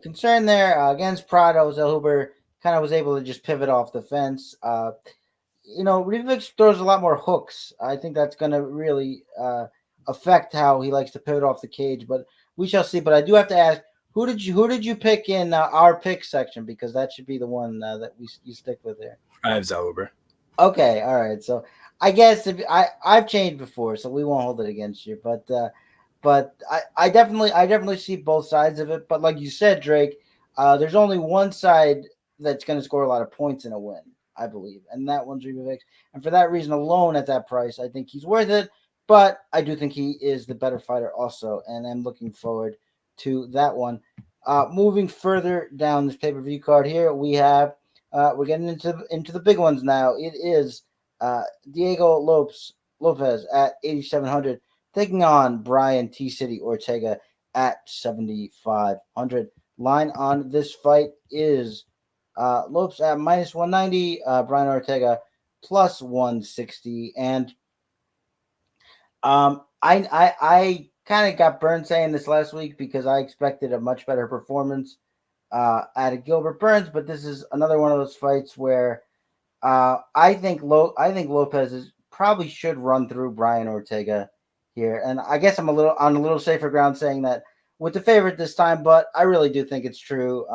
concern there against Prado. Zellhuber kind of was able to just pivot off the fence. Ribovic throws a lot more hooks. I think that's going to really affect how he likes to pivot off the cage, but we shall see. But I do have to ask, who did you pick in our pick section, because that should be the one that you stick with there. I have Zellhuber. Okay, all right. So I guess I've changed before, so we won't hold it against you. But I definitely see both sides of it. But like you said, Drake, there's only one side that's going to score a lot of points in a win, I believe, and that one's Ribovic. And for that reason alone, at that price, I think he's worth it. But I do think he is the better fighter also, and I'm looking forward to that one. Moving further down this pay-per-view card here, we have we're getting into the big ones now. It is Diego Lopez at 8,700. Taking on Brian T-City Ortega at 7,500. Line on this fight is Lopes at minus 190, Brian Ortega plus 160. And I kind of got burned saying this last week because I expected a much better performance out of Gilbert Burns, but this is another one of those fights where I think Lopez probably should run through Brian Ortega here. And I guess I'm on a little safer ground saying that with the favorite this time, but I really do think it's true.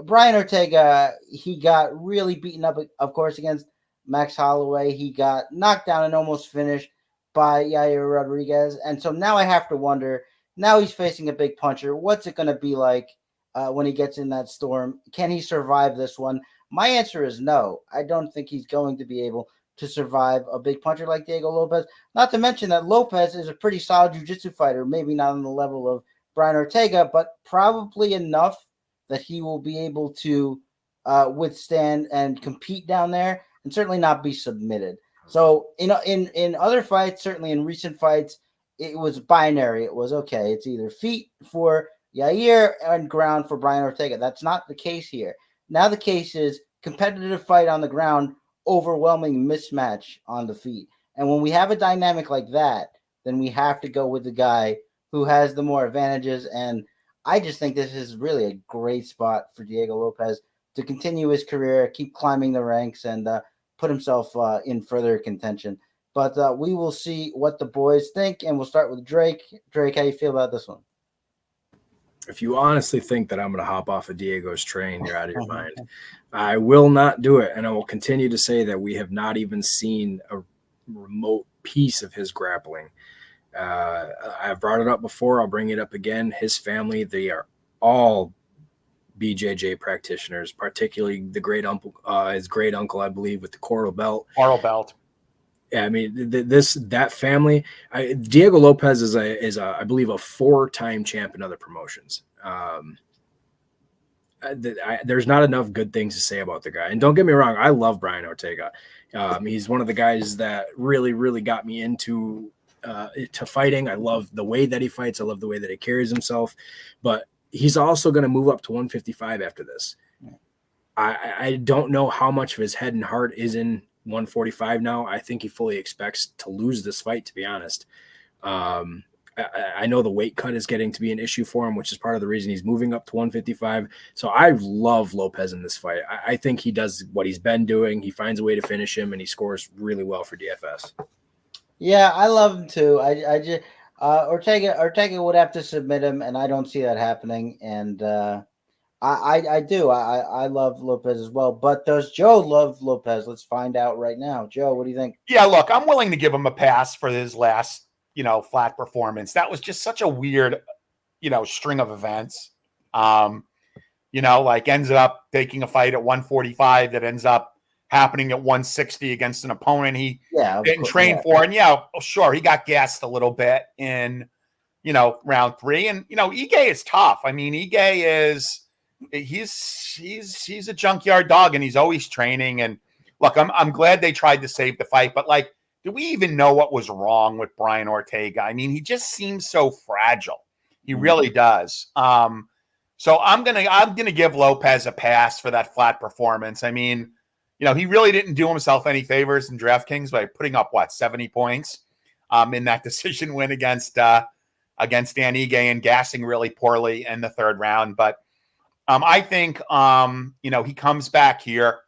Brian Ortega, he got really beaten up, of course, against Max Holloway. He got knocked down and almost finished by Yair Rodriguez. And so now I have to wonder, now he's facing a big puncher. What's it going to be like when he gets in that storm? Can he survive this one? My answer is no. I don't think he's going to be able to survive a big puncher like Diego Lopez. Not to mention that Lopez is a pretty solid jiu-jitsu fighter, maybe not on the level of Brian Ortega, but probably enough that he will be able to withstand and compete down there and certainly not be submitted. So, in other fights, certainly in recent fights, it was binary. It was, okay, it's either feet for Yair and ground for Brian Ortega. That's not the case here. Now the case is competitive fight on the ground, overwhelming mismatch on the feet. And when we have a dynamic like that, then we have to go with the guy who has the more advantages. And I just think this is really a great spot for Diego Lopez to continue his career, keep climbing the ranks, and put himself in further contention. But we will see what the boys think, and we'll start with Drake. Drake, how you feel about this one? If you honestly think that I'm going to hop off of Diego's train, you're out of your mind. I will not do it, and I will continue to say that we have not even seen a remote piece of his grappling. I've brought it up before. I'll bring it up again. His family, they are all BJJ practitioners, particularly the great uncle, his great uncle, I believe, with the coral belt. Coral belt. Yeah, I mean that family. Diego Lopez is a I believe a 4-time champ in other promotions. there's not enough good things to say about the guy. And don't get me wrong, I love Brian Ortega. He's one of the guys that really, really got me into to fighting. I love the way that he fights. I love the way that he carries himself. But he's also going to move up to 155 after this. I don't know how much of his head and heart is in 145 now. I think he fully expects to lose this fight, to be honest. I know the weight cut is getting to be an issue for him, which is part of the reason he's moving up to 155. So I love Lopez in this fight. I think he does what he's been doing. He finds a way to finish him, and he scores really well for DFS. Yeah, I love him too. I just Ortega would have to submit him, and I don't see that happening. And I do. I love Lopez as well. But does Joe love Lopez? Let's find out right now. Joe, what do you think? Yeah, look, I'm willing to give him a pass for his last, flat performance. That was just such a weird, string of events. Ends up taking a fight at 145 that ends up happening at 160 against an opponent he didn't train for. And sure, he got gassed a little bit in, round 3. And, Ige is tough. I mean, Ige is, he's a junkyard dog, and he's always training. And look, I'm glad they tried to save the fight, but do we even know what was wrong with Brian Ortega? I mean, he just seems so fragile. He really does. So I'm gonna give Lopez a pass for that flat performance. I mean, he really didn't do himself any favors in DraftKings by putting up 70 points in that decision win against Dan Ige and gassing really poorly in the 3rd round. But I think he comes back here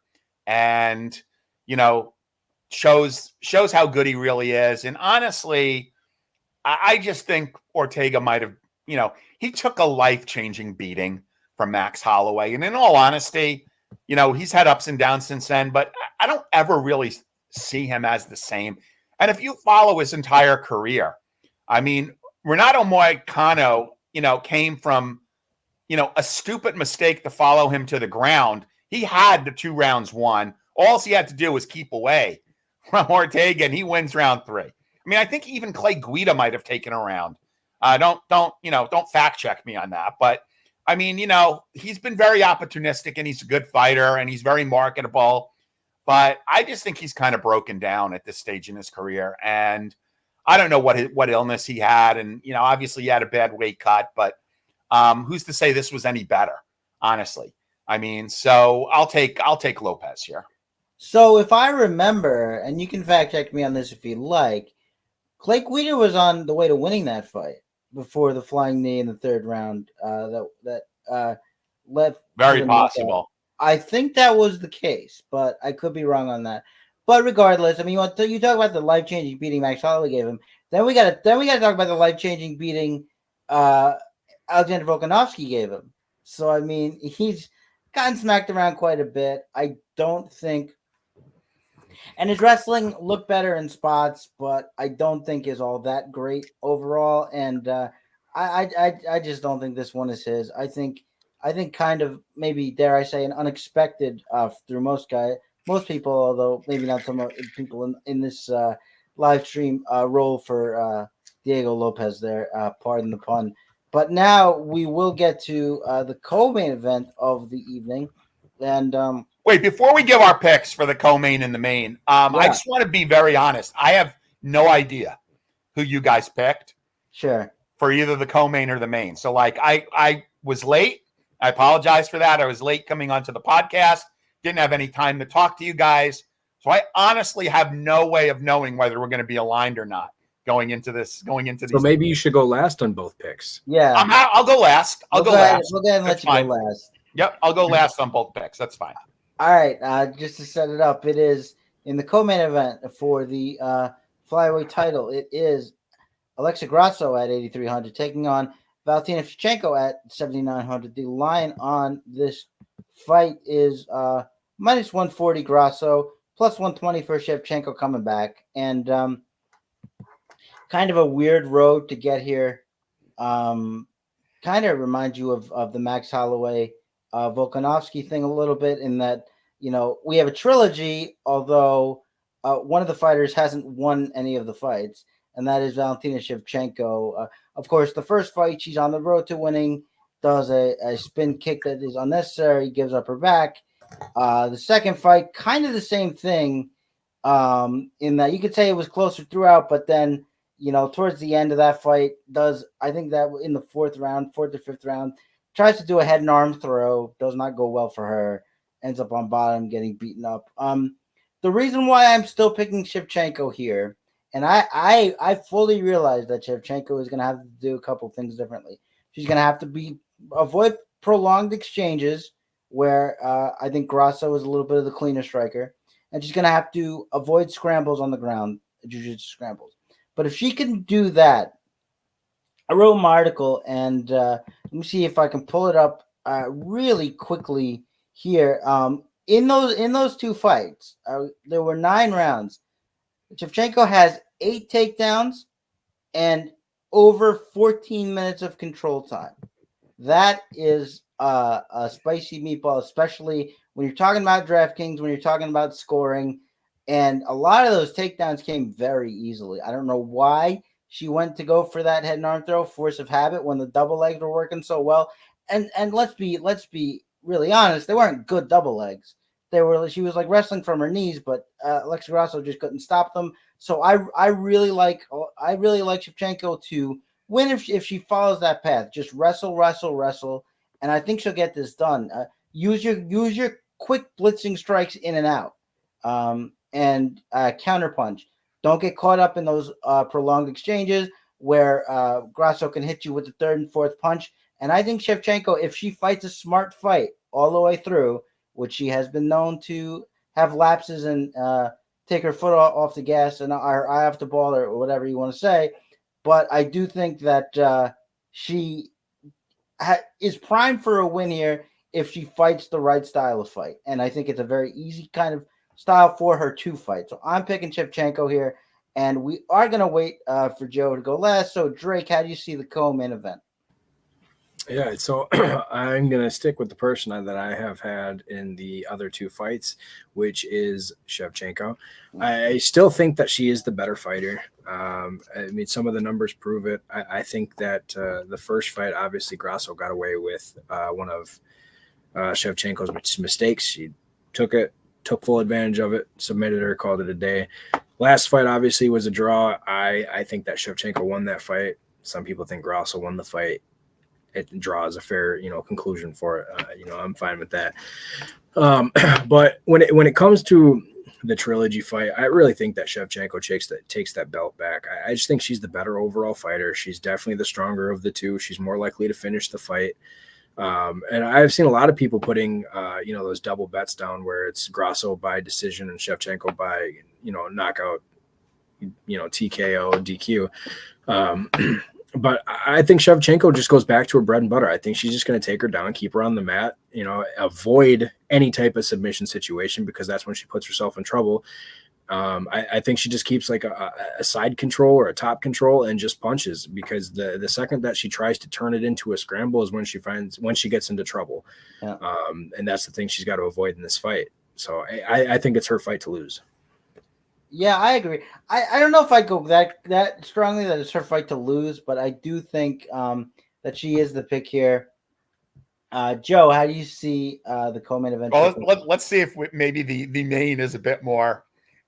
and shows how good he really is. And honestly, I just think Ortega might have, he took a life-changing beating from Max Holloway. And in all honesty, he's had ups and downs since then, but I don't ever really see him as the same. And if you follow his entire career, I mean, Renato Moicano, came from, a stupid mistake to follow him to the ground. He had the 2 rounds won. All he had to do was keep away from Ortega, and he wins round 3. I mean, I think even Clay Guida might have taken a round. Don't fact check me on that. But I mean, he's been very opportunistic, and he's a good fighter, and he's very marketable. But I just think he's kind of broken down at this stage in his career. And I don't know what illness he had. And, obviously he had a bad weight cut, but who's to say this was any better, honestly? I mean, so I'll take Lopez here. So if I remember, and you can fact check me on this if you like, Clay Guida was on the way to winning that fight before the flying knee in the 3rd round. That left. Very possible. I think that was the case, but I could be wrong on that. But regardless, I mean, you talk about the life-changing beating Max Holloway gave him. Then we got to talk about the life-changing beating Alexander Volkanovski gave him. So I mean, he's gotten smacked around quite a bit. I don't think. And his wrestling looked better in spots, but I don't think is all that great overall. And I just don't think this one is his. I think kind of maybe, dare I say, an unexpected through most people, although maybe not some people in this live stream role for Diego Lopez there. Pardon the pun. But now we will get to the co-main event of the evening. And wait, before we give our picks for the co-main and the main, I just want to be very honest. I have no idea who you guys picked. Sure. For either the co-main or the main. So I was late. I apologize for that. I was late coming onto the podcast. Didn't have any time to talk to you guys. So I honestly have no way of knowing whether we're going to be aligned or not going into these. So maybe you should go last on both picks. Yeah. I'll go last. I'll go last. We'll go ahead and let you go last. Yep, I'll go last on both picks. That's fine. All right, just to set it up, it is in the co-main event for the flyweight title. It is Alexa Grasso at 8,300 taking on Valentina Shevchenko at 7,900. The line on this fight is minus 140 Grasso, plus 120 for Shevchenko coming back, and kind of a weird road to get here. Kind of reminds you of the Max Holloway Volkanovski thing a little bit, in that, we have a trilogy, although one of the fighters hasn't won any of the fights, and that is Valentina Shevchenko. Of course, the first fight she's on the road to winning, does a spin kick that is unnecessary, gives up her back. The second fight, kind of the same thing, in that you could say it was closer throughout, but then, towards the end of that fight, I think that in the fourth or fifth round, tries to do a head and arm throw, does not go well for her, ends up on bottom, getting beaten up. The reason why I'm still picking Shevchenko here, and I fully realize that Shevchenko is going to have to do a couple things differently. She's going to have to avoid prolonged exchanges where I think Grasso is a little bit of the cleaner striker, and she's going to have to avoid scrambles on the ground, jiu-jitsu scrambles. But if she can do that, I wrote my article, and let me see if I can pull it up really quickly here. In those two fights, there were 9 rounds. Shevchenko has 8 takedowns and over 14 minutes of control time. That is a spicy meatball, especially when you're talking about DraftKings, when you're talking about scoring. And a lot of those takedowns came very easily. I don't know why she went to go for that head and arm throw, force of habit, when the double legs were working so well. And let's be really honest, they weren't good double legs. She was like wrestling from her knees, but Alexa Grasso just couldn't stop them. So I really like Shevchenko to win if she follows that path. Just wrestle, and I think she'll get this done. Use your quick blitzing strikes in and out, and counterpunch. Don't get caught up in those prolonged exchanges where Grasso can hit you with the third and fourth punch. And I think Shevchenko, if she fights a smart fight all the way through, which she has been known to have lapses and take her foot off the gas and her eye off the ball, or whatever you want to say. But I do think that she is primed for a win here if she fights the right style of fight. And I think it's a very easy kind of style for her to fight. So I'm picking Shevchenko here, and we are going to wait for Joe to go last. So, Drake, how do you see the co-main event? Yeah, so I'm going to stick with the person that I have had in the other 2 fights, which is Shevchenko. I still think that she is the better fighter. I mean, some of the numbers prove it. I think that the first fight, obviously, Grasso got away with one of Shevchenko's mistakes. She took full advantage of it, submitted her, called it a day. Last fight, obviously, was a draw. I think that Shevchenko won that fight. Some people think Grasso won the fight. It draws a fair, conclusion for it. I'm fine with that. But when it comes to the trilogy fight, I really think that Shevchenko takes that belt back. I just think she's the better overall fighter. She's definitely the stronger of the 2. She's more likely to finish the fight. And I've seen a lot of people putting, those double bets down where it's Grasso by decision and Shevchenko by, knockout, TKO, DQ. But I think Shevchenko just goes back to her bread and butter. I think she's just going to take her down, keep her on the mat, avoid any type of submission situation, because that's when she puts herself in trouble. I think she just keeps like a side control or a top control and just punches, because the second that she tries to turn it into a scramble is when she gets into trouble. Yeah. And that's the thing she's got to avoid in this fight. So I think it's her fight to lose. Yeah, I agree. I don't know if I go that strongly that it's her fight to lose, but I do think that she is the pick here. Joe, how do you see the co-main event? Well, let's see if maybe the main is a bit more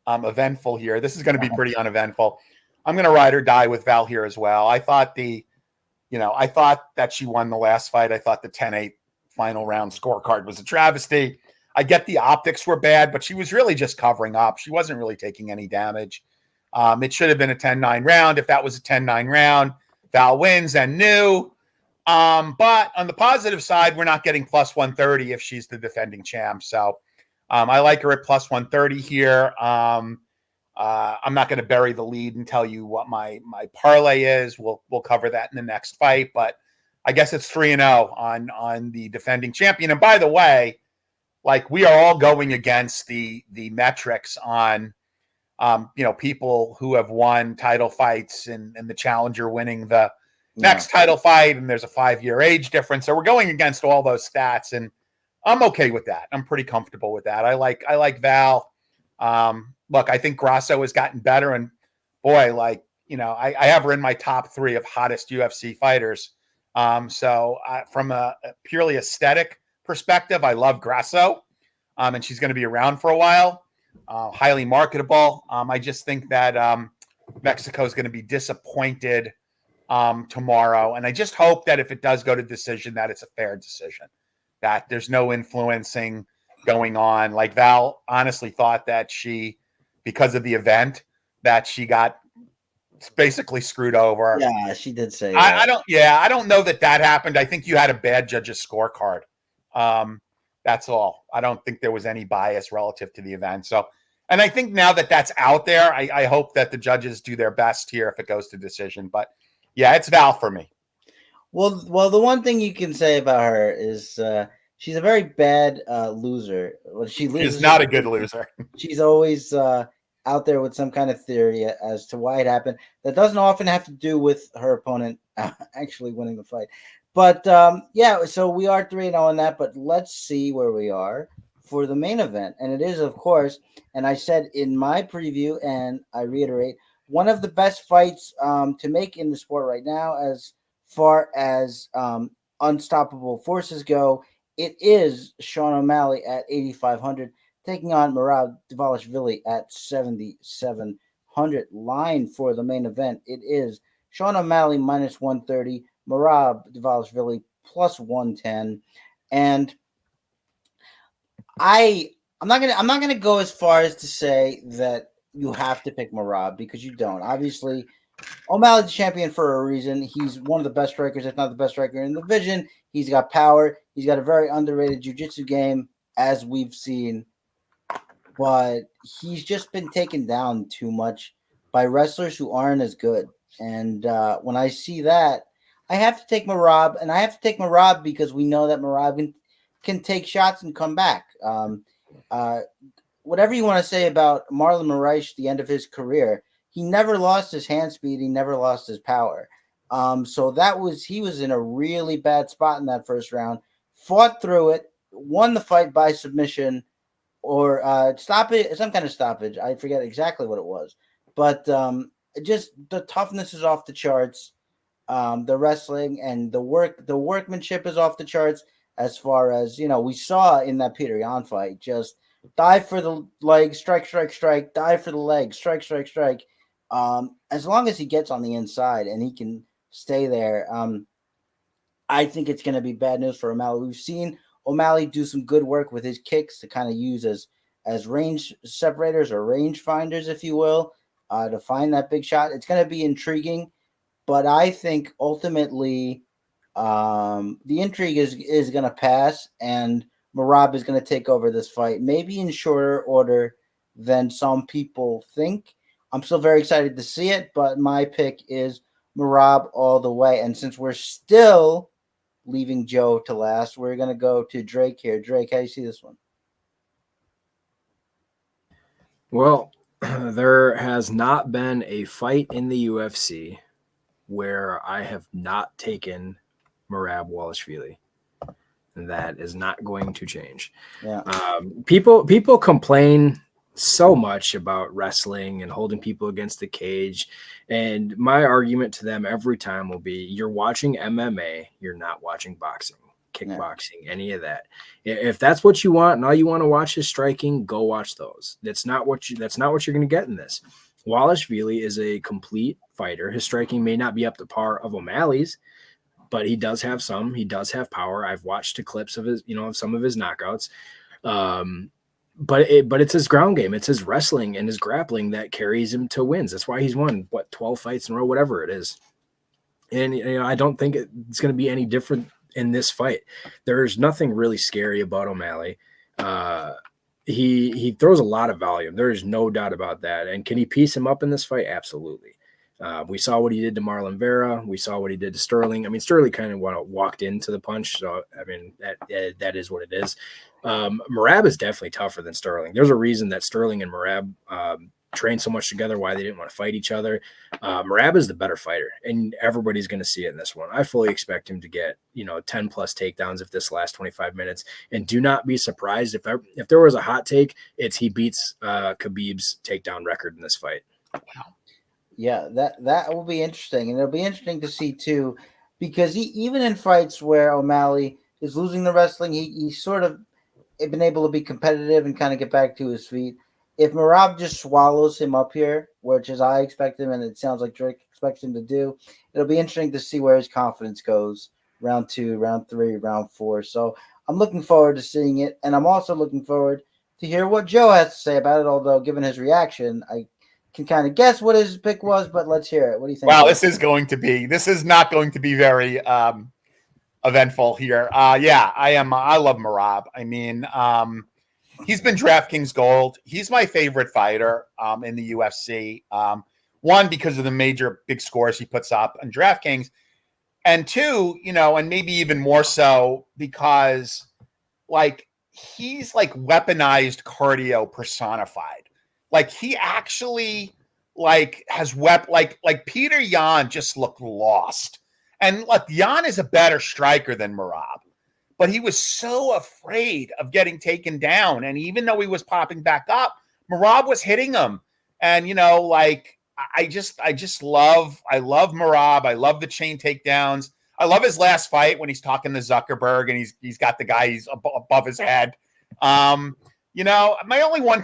eventful here. This is going to be pretty uneventful. I'm going to ride or die with Val here as well. I thought that she won the last fight. I thought the 10-8 final round scorecard was a travesty. I get the optics were bad, but she was really just covering up. She wasn't really taking any damage. It should have been a 10-9 round. If that was a 10-9 round, Val wins and new. But on the positive side, we're not getting plus 130 if she's the defending champ. So I like her at plus 130 here. I'm not going to bury the lead and tell you what my parlay is. We'll cover that in the next fight. But I guess it's 3-0 on the defending champion. And by the way, like, we are all going against the metrics on, people who have won title fights and the challenger winning the next title fight. And there's a 5-year age difference. So we're going against all those stats, and I'm okay with that. I'm pretty comfortable with that. I like Val. Look, I think Grasso has gotten better, and boy, I have her in my top 3 of hottest UFC fighters. So from a purely aesthetic perspective, I love Grasso, and she's going to be around for a while. Highly marketable. I just think that Mexico is going to be disappointed tomorrow, and I just hope that if it does go to decision, that it's a fair decision, that there's no influencing going on. Like Val honestly thought that because of the event, that she got basically screwed over. Yeah, she did say that. I don't know that happened. I think you had a bad judge's scorecard. That's all. I don't think there was any bias relative to the event. So, and I think now that that's out there, I hope that the judges do their best here if it goes to decision. But yeah, it's Val for me. Well, the one thing you can say about her is she's a very bad loser. When she loses, she's not a good loser. She's always out there with some kind of theory as to why it happened. That doesn't often have to do with her opponent actually winning the fight. But yeah, so we are 3-0 on that. But let's see where we are for the main event. And it is, of course, and I said in my preview, and I reiterate, one of the best fights to make in the sport right now as far as unstoppable forces go. It is Sean O'Malley at 8,500 taking on Merab Dvalishvili at 7,700. Line for the main event, it is Sean O'Malley minus 130, Merab Dvalishvili plus 110. And I'm not gonna go as far as to say that you have to pick Merab, because you don't. Obviously, O'Malley's champion for a reason. He's one of the best strikers, if not the best striker in the division. He's got power. He's got a very underrated jiu-jitsu game, as we've seen. But he's just been taken down too much by wrestlers who aren't as good. And when I see that, I have to take Merab. And I have to take Merab because we know that Merab can take shots and come back. Whatever you want to say about Marlon Moraes, the end of his career, he never lost his hand speed. He never lost his power. So he was in a really bad spot in that first round, fought through it, won the fight by submission or stoppage, some kind of stoppage. I forget exactly what it was, but just the toughness is off the charts. The wrestling and the workmanship is off the charts. As far as, we saw in that Peter Yan fight, just dive for the leg, strike, dive for the leg, strike. As long as he gets on the inside and he can stay there, I think it's going to be bad news for O'Malley. We've seen O'Malley do some good work with his kicks to kind of use as range separators or range finders, if you will, to find that big shot. It's going to be intriguing, but I think ultimately the intrigue is going to pass, and Merab is going to take over this fight, maybe in shorter order than some people think. I'm still very excited to see it, but my pick is Merab all the way. And since we're still leaving Joe to last, we're going to go to Drake here. Drake, how do you see this one? Well, there has not been a fight in the UFC where I have not taken Merab Dvalishvili. That is not going to change. Yeah. People complain so much about wrestling and holding people against the cage. And my argument to them every time will be, you're watching MMA, you're not watching boxing, kickboxing, any of that. If that's what you want and all you want to watch is striking, go watch those. That's not what you're going to get in this. Dvalishvili is a complete fighter. His striking may not be up to par of O'Malley's, but he does have some. He does have power. I've watched the clips of his, of some of his knockouts. But it's his ground game. It's his wrestling and his grappling that carries him to wins. That's why he's won 12 fights in a row, whatever it is. And I don't think it's going to be any different in this fight. There's nothing really scary about O'Malley. He throws a lot of volume. There is no doubt about that. And can he piece him up in this fight? Absolutely. We saw what he did to Marlon Vera. We saw what he did to Sterling. I mean, Sterling kind of walked into the punch. So, I mean, that is what it is. Merab is definitely tougher than Sterling. There's a reason that Sterling and Merab trained so much together, why they didn't want to fight each other. Merab is the better fighter, and everybody's going to see it in this one. I fully expect him to get, 10 plus takedowns if this lasts 25 minutes. And do not be surprised if there was a hot take, it's he beats Khabib's takedown record in this fight. Wow. Yeah, that will be interesting. And it'll be interesting to see too, because he, even in fights where O'Malley is losing the wrestling, he sort of been able to be competitive and kind of get back to his feet. If Merab just swallows him up here, which is I expect him, and it sounds like Drake expects him to do, it'll be interesting to see where his confidence goes round 2, round 3, round 4. So I'm looking forward to seeing it, and I'm also looking forward to hear what Joe has to say about it, although given his reaction, I can kind of guess what his pick was, but let's hear it. What do you think? Wow, Joe? this is not going to be very eventful here. Yeah, I love Merab. I mean, he's been DraftKings Gold. He's my favorite fighter in the UFC. One, because of the big scores he puts up on DraftKings. And two, and maybe even more so because like he's like weaponized cardio personified. Like he actually has like Peter Yan just looked lost. And look, Yan is a better striker than Merab, but he was so afraid of getting taken down. And even though he was popping back up, Merab was hitting him. And I love Merab. I love the chain takedowns. I love his last fight when he's talking to Zuckerberg and he's got the guy he's above his head. My only one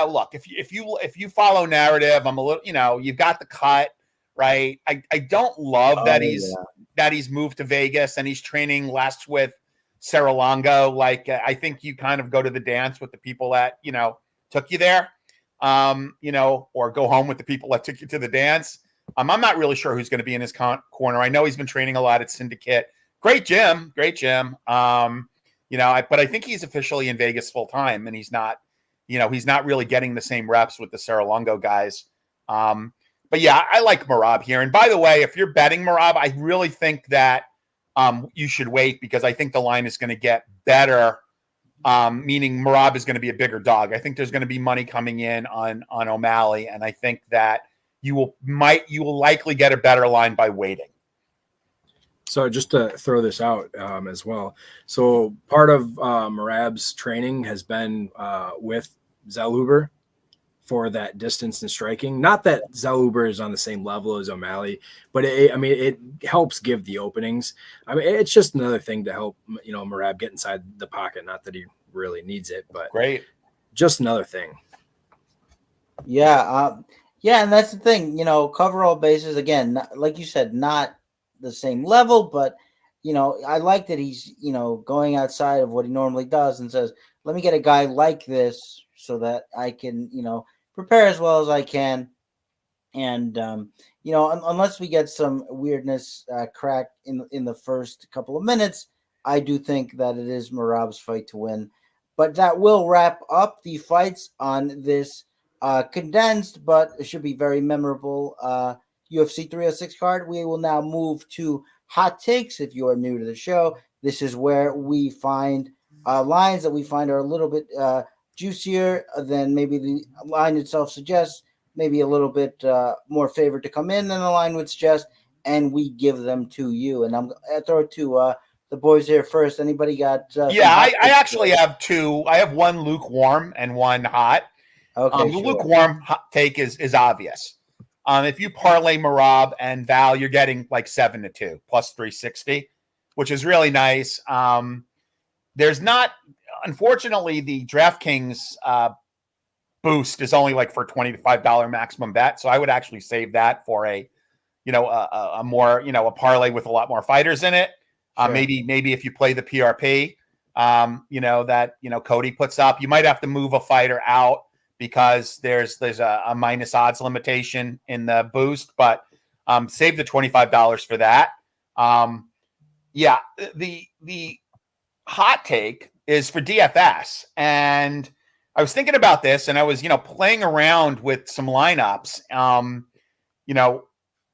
look, if you follow narrative, I'm a little, you've got the cut, right? I don't love that he's moved to Vegas and he's training less with Serra-Longo. Like I think you kind of go to the dance with the people that, took you there. Or go home with the people that took you to the dance. I'm not really sure who's going to be in his corner. I know he's been training a lot at Syndicate. Great gym. But I think he's officially in Vegas full time, and he's not really getting the same reps with the Serra-Longo guys. But yeah, I like Merab here. And by the way, if you're betting Merab, I really think that you should wait because I think the line is going to get better. Meaning Merab is going to be a bigger dog. I think there's going to be money coming in on O'Malley, and I think that you will likely get a better line by waiting. So just to throw this out as well. So part of Merab's training has been with Zellhuber for that distance and striking. Not that Zellhuber is on the same level as O'Malley, but it helps give the openings. I mean, it's just another thing to help, Merab get inside the pocket. Not that he really needs it, but great. Just another thing. Yeah. And that's the thing, cover all bases again, like you said, not the same level, but I like that he's, going outside of what he normally does and says, let me get a guy like this so that I can, prepare as well as I can. And, unless we get some weirdness crack in the first couple of minutes, I do think that it is Merab's fight to win. But that will wrap up the fights on this condensed, but it should be very memorable UFC 306 card. We will now move to hot takes. If you are new to the show, this is where we find lines that we find are a little bit juicier than maybe the line itself suggests, maybe a little bit more favored to come in than the line would suggest, and we give them to you. And I'll throw it to the boys here first. Anybody got? I actually have two. I have one lukewarm and one hot. Okay, the lukewarm hot take is obvious. If you parlay Merab and Val, you're getting like 7-2 plus 360, which is really nice. There's not, unfortunately, the DraftKings boost is only like for $25 maximum bet. So I would actually save that for a more, a parlay with a lot more fighters in it. Sure. Maybe if you play the PRP, Cody puts up, you might have to move a fighter out because there's a minus odds limitation in the boost, but save the $25 for that. The hot take is for DFS. And I was thinking about this and I was, playing around with some lineups,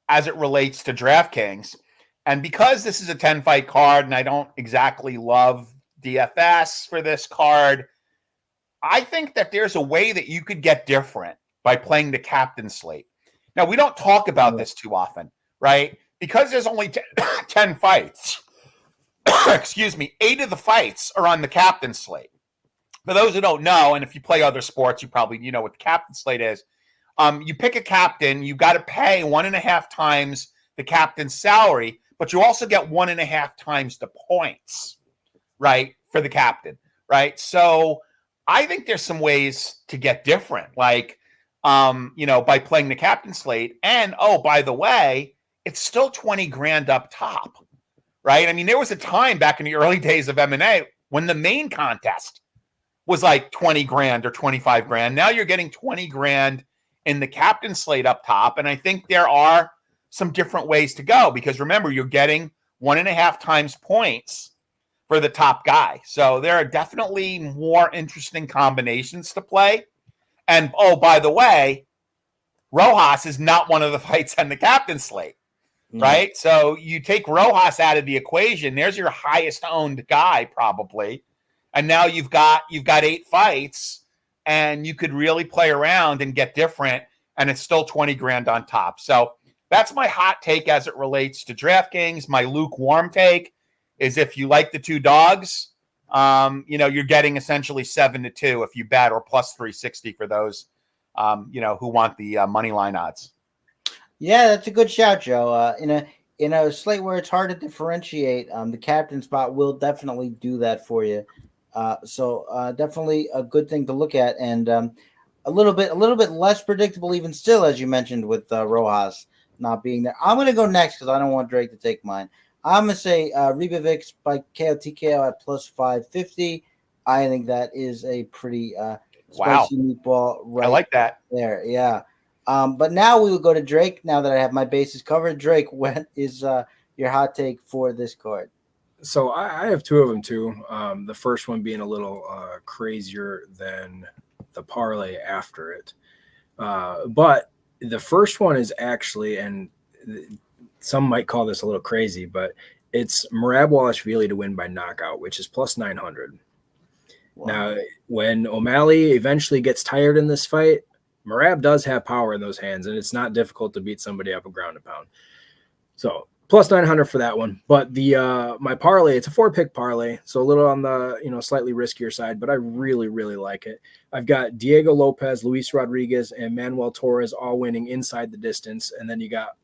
as it relates to DraftKings. And because this is a 10-fight card and I don't exactly love DFS for this card, I think that there's a way that you could get different by playing the captain slate. Now, we don't talk about this too often, right? Because there's only 10 fights. Excuse me. 8 of the fights are on the captain slate. For those who don't know, and if you play other sports, you probably know what the captain slate is. You pick a captain, you got to pay 1.5 times the captain's salary, but you also get 1.5 times the points, right, for the captain, right? So I think there's some ways to get different, like, by playing the captain slate. And, oh, by the way, it's still 20 grand up top, right? I mean, there was a time back in the early days of MMA when the main contest was like 20 grand or 25 grand. Now you're getting 20 grand in the captain slate up top. And I think there are some different ways to go, because remember, you're getting 1.5 times points for the top guy. So there are definitely more interesting combinations to play. And, oh, by the way, Rojas is not one of the fights on the captain slate, right? So you take Rojas out of the equation. There's your highest owned guy probably. And now you've got 8 fights, and you could really play around and get different, and it's still 20 grand on top. So that's my hot take as it relates to DraftKings. My lukewarm take is, if you like the 2 dogs, you're getting essentially 7-2 if you bet, or plus 360 for those, who want the money line odds. Yeah, that's a good shout, Joe. In a slate where it's hard to differentiate, the captain spot will definitely do that for you. So definitely a good thing to look at, and a little bit less predictable even still, as you mentioned, with Rojas not being there. I'm going to go next because I don't want Drake to take mine. I'm going to say Ribovics by KO TKO at plus 550. I think that is a pretty spicy meatball right, I like that there. Yeah. But now we will go to Drake. Now that I have my bases covered, Drake, what is your hot take for this card? So I have 2 of them too. The first one being a little crazier than the parlay after it. But the first one is actually, and some might call this a little crazy, but it's Merab Dvalishvili to win by knockout, which is plus 900. Wow. Now, when O'Malley eventually gets tired in this fight, Merab does have power in those hands, and it's not difficult to beat somebody up a ground and pound. So plus 900 for that one. But the my parlay, it's a 4-pick parlay, so a little on the slightly riskier side, but I really, really like it. I've got Diego Lopez, Luis Rodriguez, and Manuel Torres all winning inside the distance, and then you got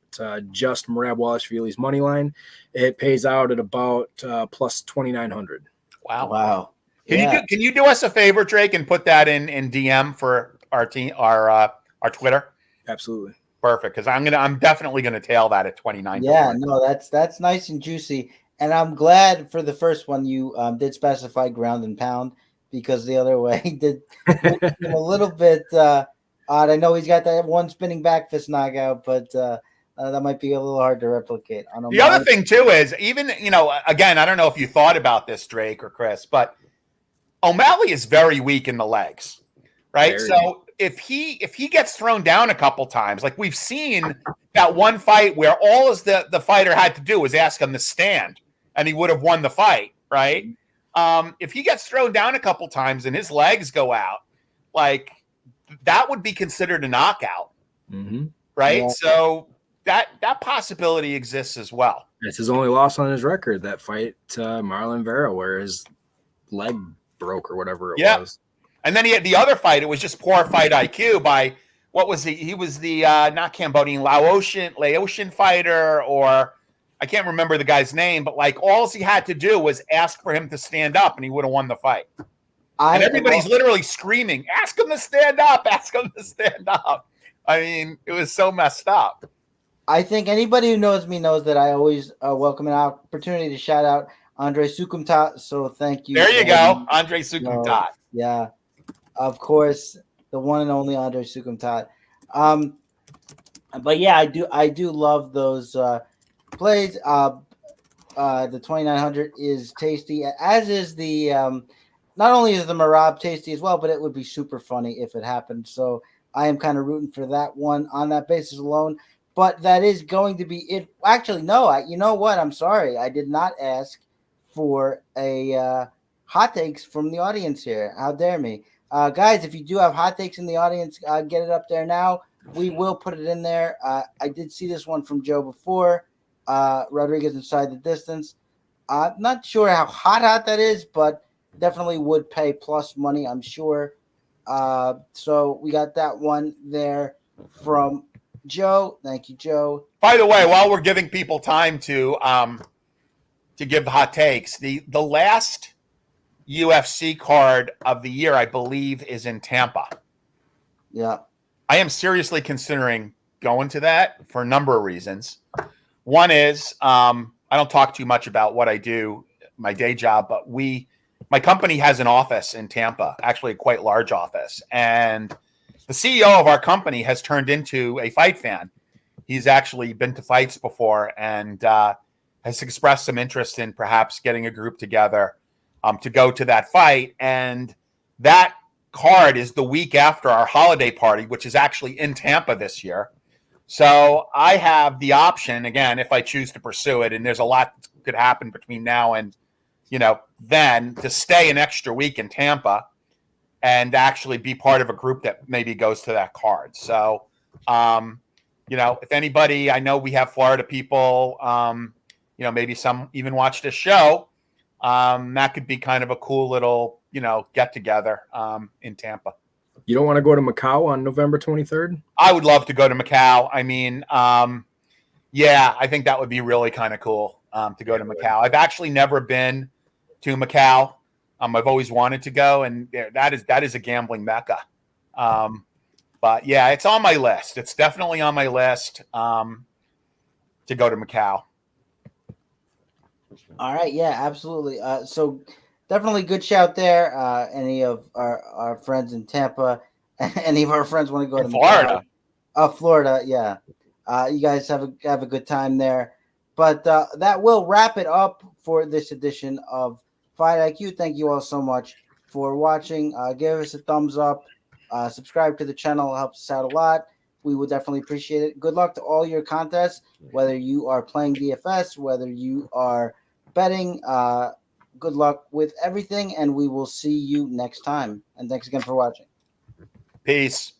just Merab Dvalishvili's money line. It pays out at about plus 2,900. Wow. Can you do us a favor, Drake, and put that in DM for our team, our Twitter? Absolutely. Perfect, because I'm definitely gonna tail that at 29. Yeah, no, that's nice and juicy, and I'm glad for the first one you did specify ground and pound, because the other way did a little bit odd. I know he's got that one spinning back fist knockout, but that might be a little hard to replicate. The other thing too is, even again, I don't know if you thought about this, Drake or Chris, but O'Malley is very weak in the legs, right? So if he gets thrown down a couple times, like we've seen that one fight where all the fighter had to do was ask him to stand, and he would have won the fight, right? If he gets thrown down a couple times and his legs go out, like that would be considered a knockout, right? Yeah. So that possibility exists as well. It's his only loss on his record, that fight Marlon Vera, where his leg broke or whatever it was. And then he had the other fight. It was just poor fight IQ by, what was he? He was the not Cambodian, Laotian fighter, or I can't remember the guy's name, but like all he had to do was ask for him to stand up and he would have won the fight. And everybody's literally screaming, ask him to stand up, ask him to stand up. I mean, it was so messed up. I think anybody who knows me knows that I always welcome an opportunity to shout out Andre Sukumtat. So thank you. There you go, Andre Sukumtat. Yeah, of course, the one and only Andre Sukumtat. But yeah, I do love those plays. The 2,900 is tasty, as is the not only is the Merab tasty as well, but it would be super funny if it happened. So I am kind of rooting for that one on that basis alone. But that is going to be it. Actually, no, you know what? I'm sorry. I did not ask for a hot takes from the audience here. How dare me? Guys, if you do have hot takes in the audience, get it up there now. We will put it in there. I did see this one from Joe before. Rodriguez inside the distance. Not sure how hot that is, but definitely would pay plus money, I'm sure. So we got that one there from Joe. Thank you, Joe. By the way, while we're giving people time to give hot takes, the last UFC card of the year, I believe, is in Tampa. Yeah. I am seriously considering going to that for a number of reasons. One is I don't talk too much about what I do, my day job, but my company has an office in Tampa, actually a quite large office. And the CEO of our company has turned into a fight fan. He's actually been to fights before and has expressed some interest in perhaps getting a group together to go to that fight. And that card is the week after our holiday party, which is actually in Tampa this year. So I have the option, again, if I choose to pursue it, and there's a lot that could happen between now and, then to stay an extra week in Tampa and actually be part of a group that maybe goes to that card. So, if anybody, I know we have Florida people, maybe some even watch this show. That could be kind of a cool little, get together in Tampa. You don't want to go to Macau on November 23rd? I would love to go to Macau. I mean, yeah, I think that would be really kind of cool to go to Macau. I've actually never been to Macau. I've always wanted to go, and that is a gambling mecca. But yeah, it's on my list. It's definitely on my list to go to Macau. All right. Yeah, absolutely. So definitely good shout there. Any of our friends in Tampa, any of our friends want to go to Florida. Florida. Yeah. You guys have a good time there. But that will wrap it up for this edition of Fight IQ. Thank you all so much for watching. Give us a thumbs up. Subscribe to the channel. It helps us out a lot. We would definitely appreciate it. Good luck to all your contests, whether you are playing DFS, whether you are betting. Good luck with everything, and we will see you next time. And thanks again for watching. Peace.